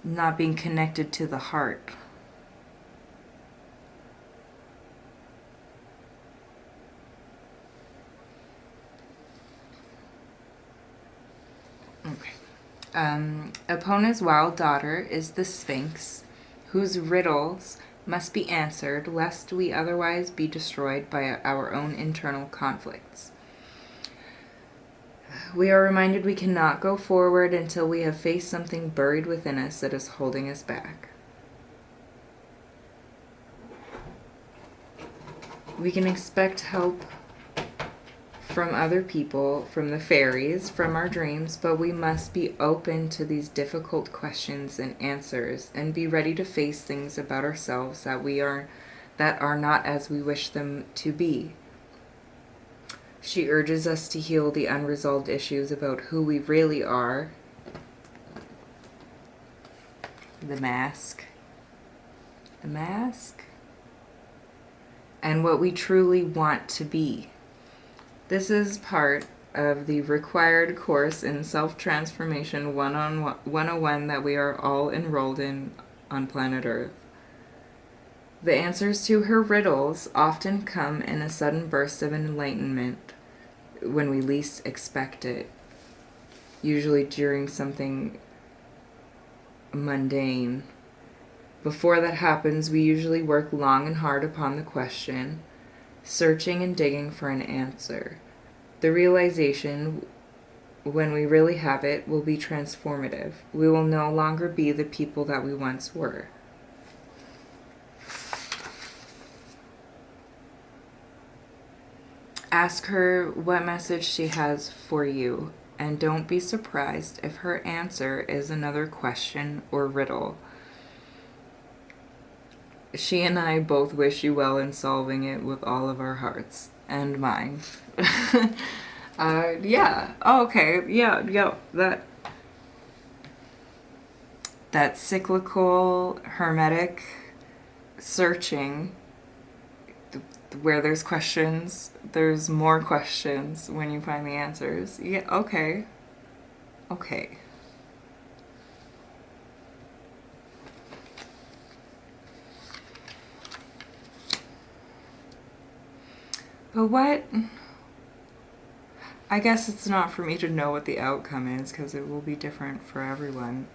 [SPEAKER 1] Not being connected to the heart. Upon his wild daughter is the Sphinx, whose riddles must be answered, lest we otherwise be destroyed by our own internal conflicts. We are reminded we cannot go forward until we have faced something buried within us that is holding us back. We can expect help from other people, from the fairies, from our dreams, but we must be open to these difficult questions and answers and be ready to face things about ourselves that are not as we wish them to be. She urges us to heal the unresolved issues about who we really are. The mask. The mask. And what we truly want to be. This is part of the required course in Self-Transformation 101 that we are all enrolled in on planet Earth. The answers to her riddles often come in a sudden burst of enlightenment when we least expect it, usually during something mundane. Before that happens, we usually work long and hard upon the question, searching and digging for an answer. The realization, when we really have it, will be transformative. We will no longer be the people that we once were. Ask her what message she has for you, and don't be surprised if her answer is another question or riddle. She and I both wish you well in solving it with all of our hearts. And mine. Yeah. Oh, okay. Yeah. That cyclical, hermetic searching, where there's questions, there's more questions when you find the answers. Yeah, okay. Okay. But what? I guess it's not for me to know what the outcome is because it will be different for everyone.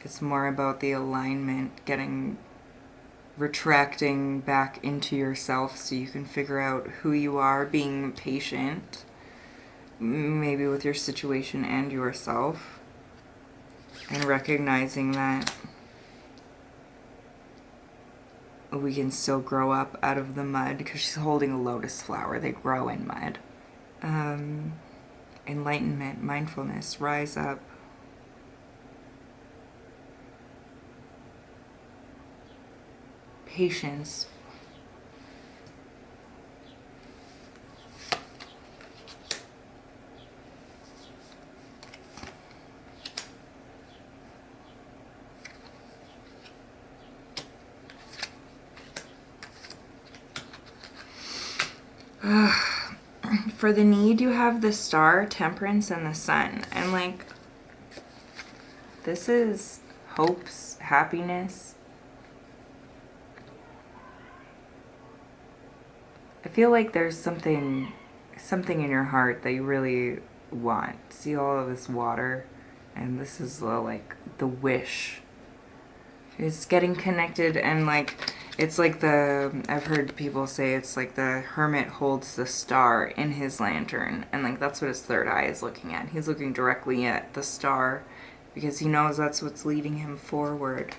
[SPEAKER 1] It's more about the alignment, getting retracting back into yourself so you can figure out who you are, being patient, maybe with your situation and yourself, and recognizing that we can still grow up out of the mud, because she's holding a lotus flower. They grow in mud. Enlightenment, mindfulness, rise up. Patience. For the need, you have the star, temperance, and the sun. And like, this is hopes, happiness. I feel like there's something in your heart that you really want. See all of this water? And this is like the wish. It's getting connected, and like, it's like I've heard people say it's like the hermit holds the star in his lantern, and like that's what his third eye is looking at. He's looking directly at the star because he knows that's what's leading him forward.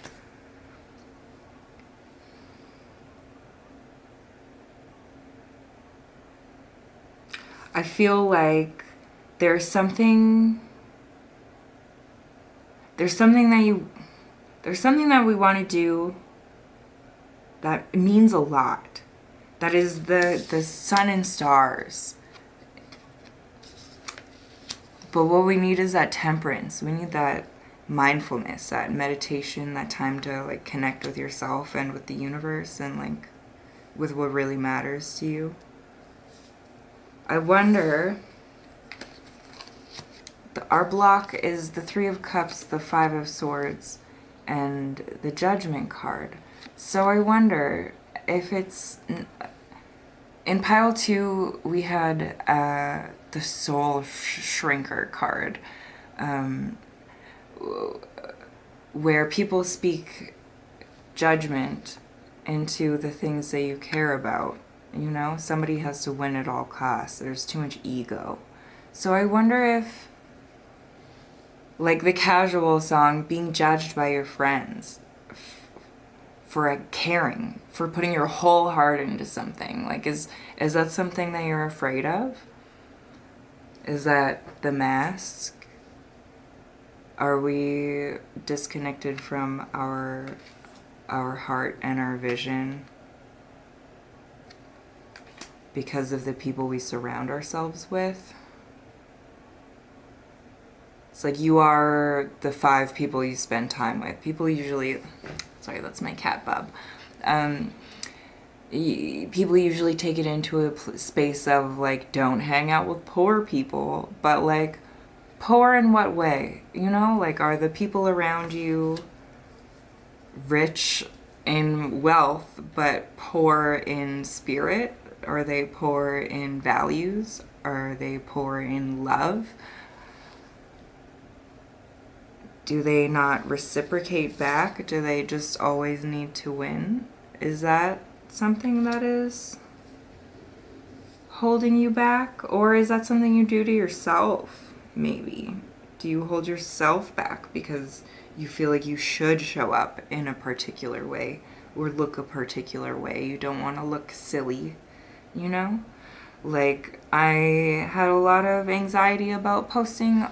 [SPEAKER 1] I feel like there's something that we want to do that means a lot. That is the sun and stars. But what we need is that temperance. We need that mindfulness, that meditation, that time to like connect with yourself and with the universe and like with what really matters to you. I wonder, our block is the Three of Cups, the Five of Swords, and the Judgment card. So I wonder if it's... In pile 2, we had the Soul Shrinker card, where people speak judgment into the things that you care about. You know, somebody has to win at all costs. There's too much ego. So I wonder if, like the casual song, being judged by your friends for caring, for putting your whole heart into something. Like, is that something that you're afraid of? Is that the mask? Are we disconnected from our heart and our vision because of the people we surround ourselves with? It's like you are the 5 people you spend time with. People usually... Sorry, that's my cat, Bub. People usually take it into a space of, like, don't hang out with poor people. But, like, poor in what way? You know? Like, are the people around you rich in wealth but poor in spirit? Are they poor in values? Are they poor in love? Do they not reciprocate back? Do they just always need to win? Is that something that is holding you back? Or is that something you do to yourself, maybe? Do you hold yourself back because you feel like you should show up in a particular way or look a particular way? You don't want to look silly, you know? Like, I had a lot of anxiety about posting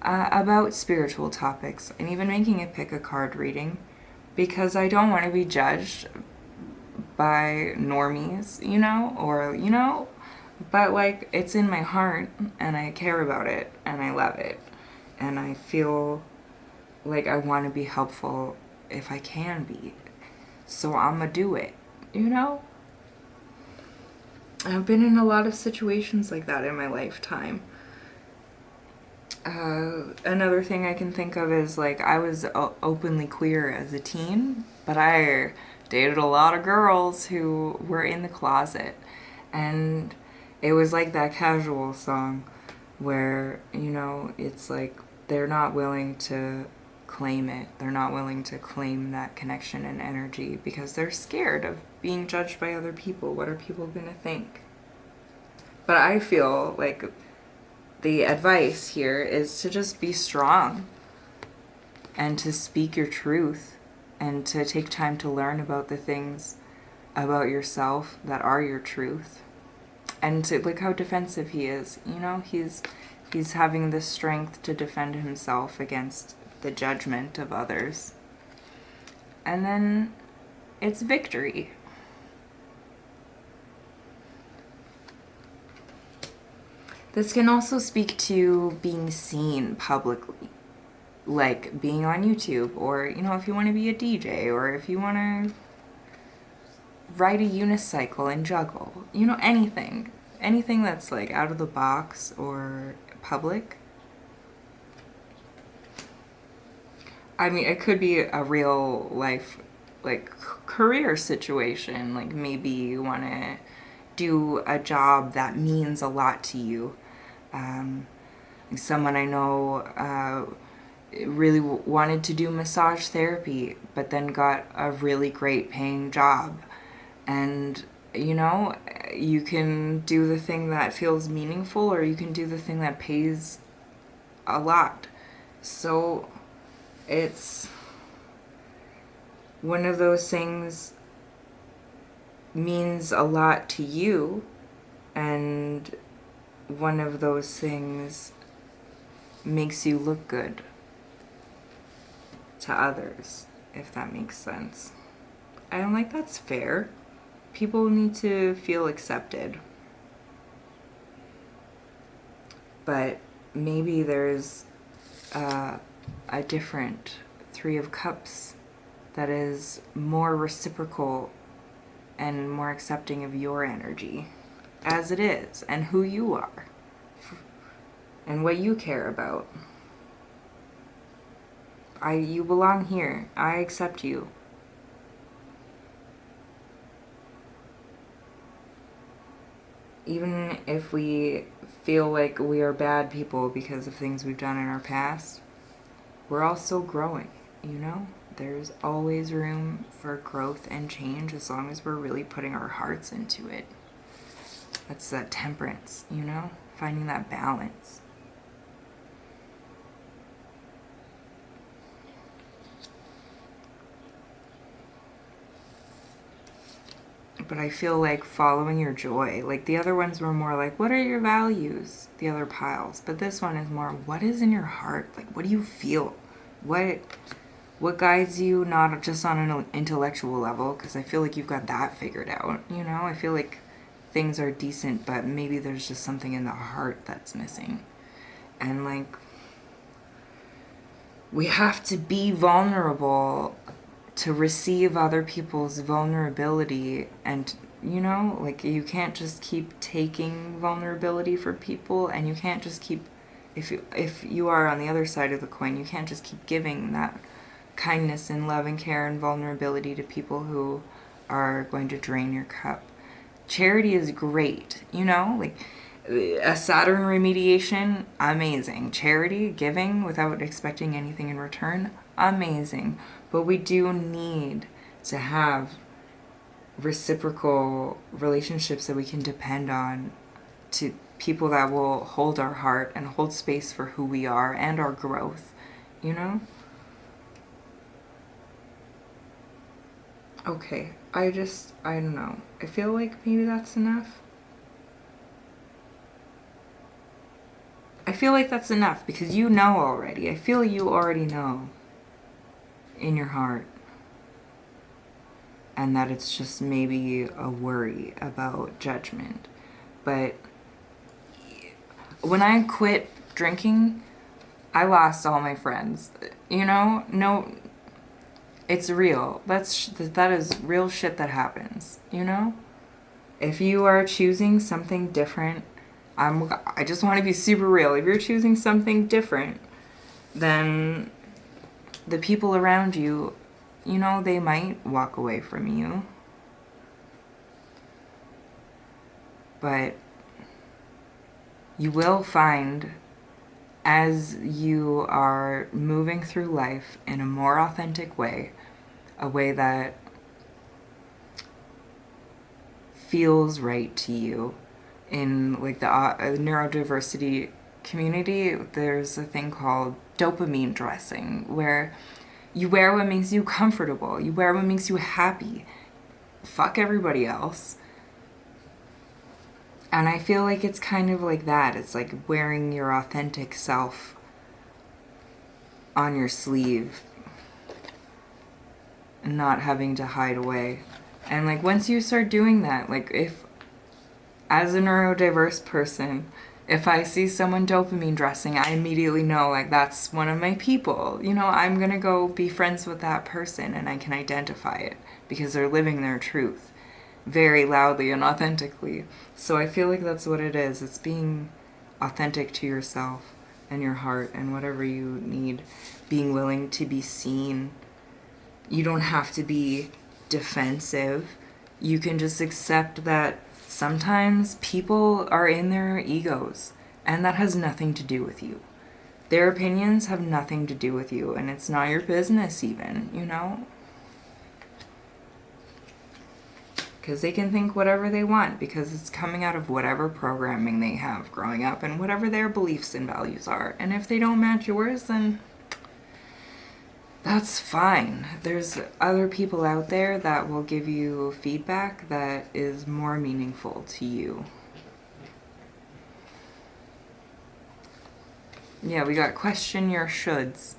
[SPEAKER 1] about spiritual topics and even making it pick a card reading because I don't want to be judged by normies, you know, or, you know, but like it's in my heart and I care about it and I love it and I feel like I want to be helpful if I can be, so I'm gonna do it, you know? I've been in a lot of situations like that in my lifetime. Another thing I can think of is, like, I was openly queer as a teen, but I dated a lot of girls who were in the closet, and it was like that casual song where, you know, it's like they're not willing to claim it. They're not willing to claim that connection and energy because they're scared of being judged by other people. What are people going to think? But I feel like the advice here is to just be strong and to speak your truth and to take time to learn about the things about yourself that are your truth. And to look how defensive he is. You know, he's having the strength to defend himself against the judgment of others. And then it's victory. This can also speak to being seen publicly, like being on YouTube, or, you know, if you want to be a DJ, or if you want to ride a unicycle and juggle, you know, anything that's like out of the box or public. I mean, it could be a real life, like, career situation. Like, maybe you want to do a job that means a lot to you. Someone I know really wanted to do massage therapy, but then got a really great paying job. And, you know, you can do the thing that feels meaningful, or you can do the thing that pays a lot. So it's one of those things means a lot to you, and one of those things makes you look good to others, if that makes sense. I'm like, that's fair. People need to feel accepted. But maybe there's a different Three of Cups that is more reciprocal and more accepting of your energy as it is, and who you are, and what you care about. You belong here. I accept you. Even if we feel like we are bad people because of things we've done in our past, we're all still growing, you know? There's always room for growth and change as long as we're really putting our hearts into it. That's that temperance, you know? Finding that balance. But I feel like following your joy. Like, the other ones were more like, what are your values? The other piles. But this one is more, what is in your heart? Like, what do you feel? What guides you, not just on an intellectual level, because I feel like you've got that figured out, you know? I feel like things are decent, but maybe there's just something in the heart that's missing. And, like, we have to be vulnerable to receive other people's vulnerability. And, you know, like, you can't just keep taking vulnerability for people, and you can't just keep, if you are on the other side of the coin, you can't just keep giving that kindness and love and care and vulnerability to people who are going to drain your cup. Charity is great, you know, like a Saturn remediation, amazing. Charity, giving without expecting anything in return, amazing. But we do need to have reciprocal relationships that we can depend on, to people that will hold our heart and hold space for who we are and our growth, you know? Okay, I don't know. I feel like maybe that's enough. I feel like that's enough because you know already. I feel you already know in your heart. And that it's just maybe a worry about judgment. But when I quit drinking, I lost all my friends. You know? No, it's real. That is real shit that happens, you know? If you are choosing something different, I just want to be super real. If you're choosing something different, then the people around you, you know, they might walk away from you. But you will find as you are moving through life in a more authentic way, a way that feels right to you. In like the neurodiversity community, there's a thing called dopamine dressing, where you wear what makes you comfortable, you wear what makes you happy, fuck everybody else. And I feel like it's kind of like that. It's like wearing your authentic self on your sleeve and not having to hide away. And like once you start doing that, like if, as a neurodiverse person, if I see someone dopamine dressing, I immediately know like that's one of my people. You know, I'm gonna go be friends with that person and I can identify it because they're living their truth very loudly and authentically. So I feel like that's what it is. It's being authentic to yourself and your heart and whatever you need. Being willing to be seen. You don't have to be defensive. You can just accept that sometimes people are in their egos and that has nothing to do with you. Their opinions have nothing to do with you and it's not your business even, you know? Because they can think whatever they want because it's coming out of whatever programming they have growing up and whatever their beliefs and values are. And if they don't match yours, then that's fine. There's other people out there that will give you feedback that is more meaningful to you. Yeah, we got question your shoulds.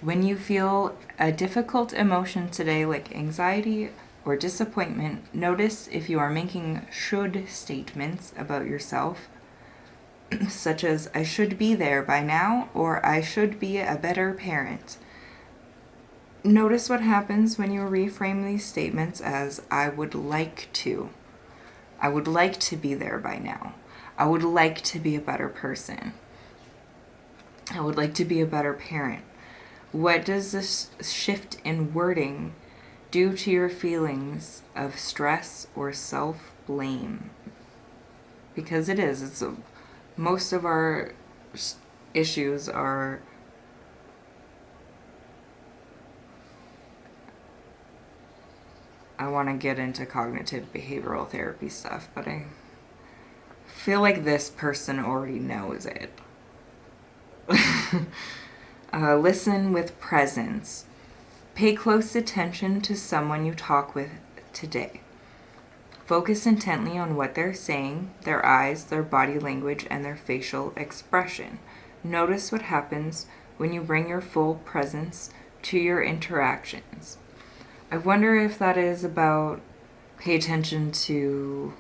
[SPEAKER 1] When you feel a difficult emotion today, like anxiety or disappointment, notice if you are making should statements about yourself, such as, I should be there by now, or I should be a better parent. Notice what happens when you reframe these statements as, I would like to. I would like to be there by now. I would like to be a better person. I would like to be a better parent. What does this shift in wording do to your feelings of stress or self-blame? Because it is. It's most of our issues are I want to get into cognitive behavioral therapy stuff, but I feel like this person already knows it. Listen with presence. Pay close attention to someone you talk with today. Focus intently on what they're saying, their eyes, their body language, and their facial expression. Notice what happens when you bring your full presence to your interactions. I wonder if that is about pay attention to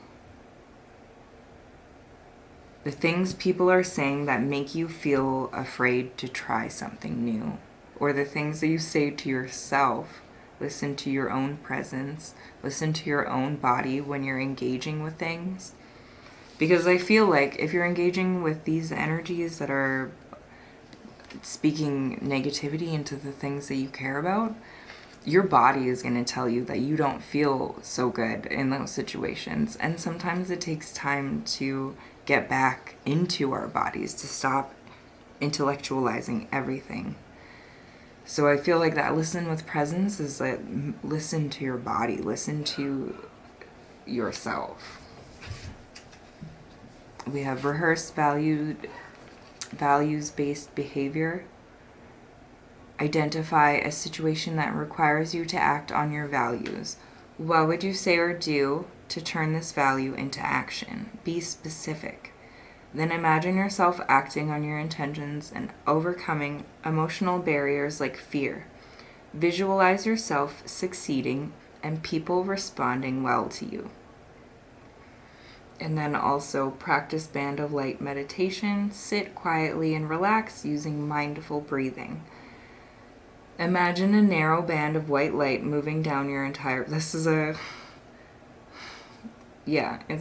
[SPEAKER 1] the things people are saying that make you feel afraid to try something new, or the things that you say to yourself. Listen to your own presence. Listen to your own body when you're engaging with things. Because I feel like if you're engaging with these energies that are speaking negativity into the things that you care about, your body is going to tell you that you don't feel so good in those situations. And sometimes it takes time to get back into our bodies, to stop intellectualizing everything. So I feel like that listen with presence is like listen to your body, listen to yourself. We have rehearsed values-based behavior. Identify a situation that requires you to act on your values. What would you say or do to turn this value into action? Be specific. Then imagine yourself acting on your intentions and overcoming emotional barriers like fear. Visualize yourself succeeding and people responding well to you. And then also practice band of light meditation. Sit quietly and relax using mindful breathing. Imagine a narrow band of white light moving down your entire... it's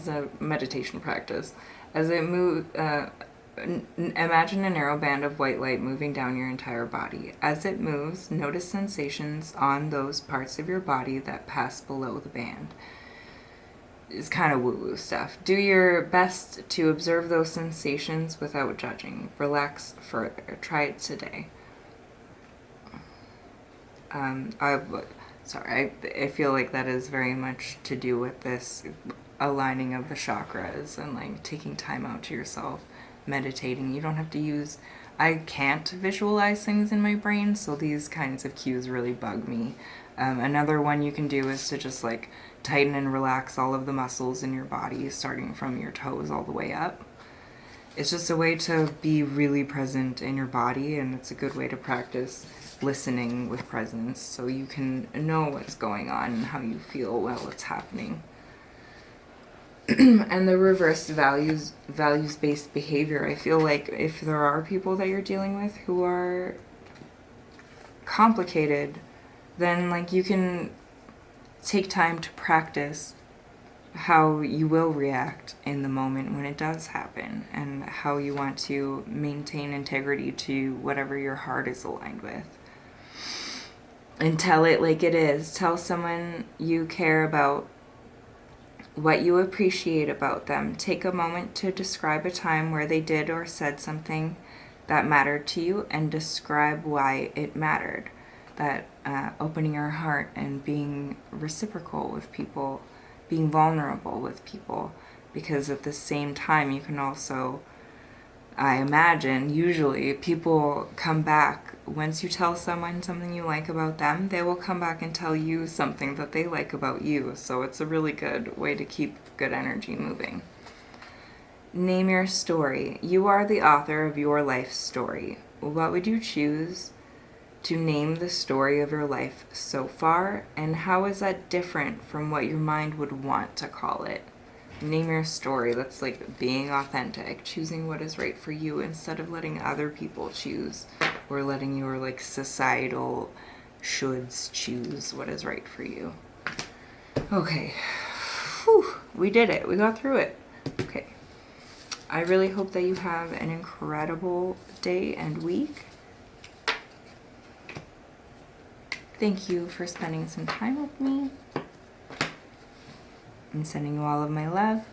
[SPEAKER 1] a meditation practice. As it moves, imagine a narrow band of white light moving down your entire body. As it moves, notice sensations on those parts of your body that pass below the band. is kind of woo-woo stuff. Do your best to observe those sensations without judging. Relax further. Try it today. I feel like that is very much to do with this aligning of the chakras and like taking time out to yourself, meditating. You don't have to use, I can't visualize things in my brain, so these kinds of cues really bug me. Another one you can do is to just like tighten and relax all of the muscles in your body, starting from your toes all the way up. It's just a way to be really present in your body, and it's a good way to practice listening with presence so you can know what's going on and how you feel while it's happening. And the reversed values-based behavior. I feel like if there are people that you're dealing with who are complicated, then like you can take time to practice how you will react in the moment when it does happen, and how you want to maintain integrity to whatever your heart is aligned with. And tell it like it is. Tell someone you care about what you appreciate about them. Take a moment to describe a time where they did or said something that mattered to you, and describe why it mattered. That opening your heart and being reciprocal with people, being vulnerable with people, because at the same time you can also, I imagine, usually people come back. Once you tell someone something you like about them, they will come back and tell you something that they like about you. So it's a really good way to keep good energy moving. Name your story. You are the author of your life story. What would you choose to name the story of your life so far, and how is that different from what your mind would want to call it? Name your story. That's like being authentic, choosing what is right for you instead of letting other people choose, or letting your like societal shoulds choose what is right for you. Okay. Whew. We did it. We got through it. Okay. I really hope that you have an incredible day and week. Thank you for spending some time with me. I'm sending you all of my love.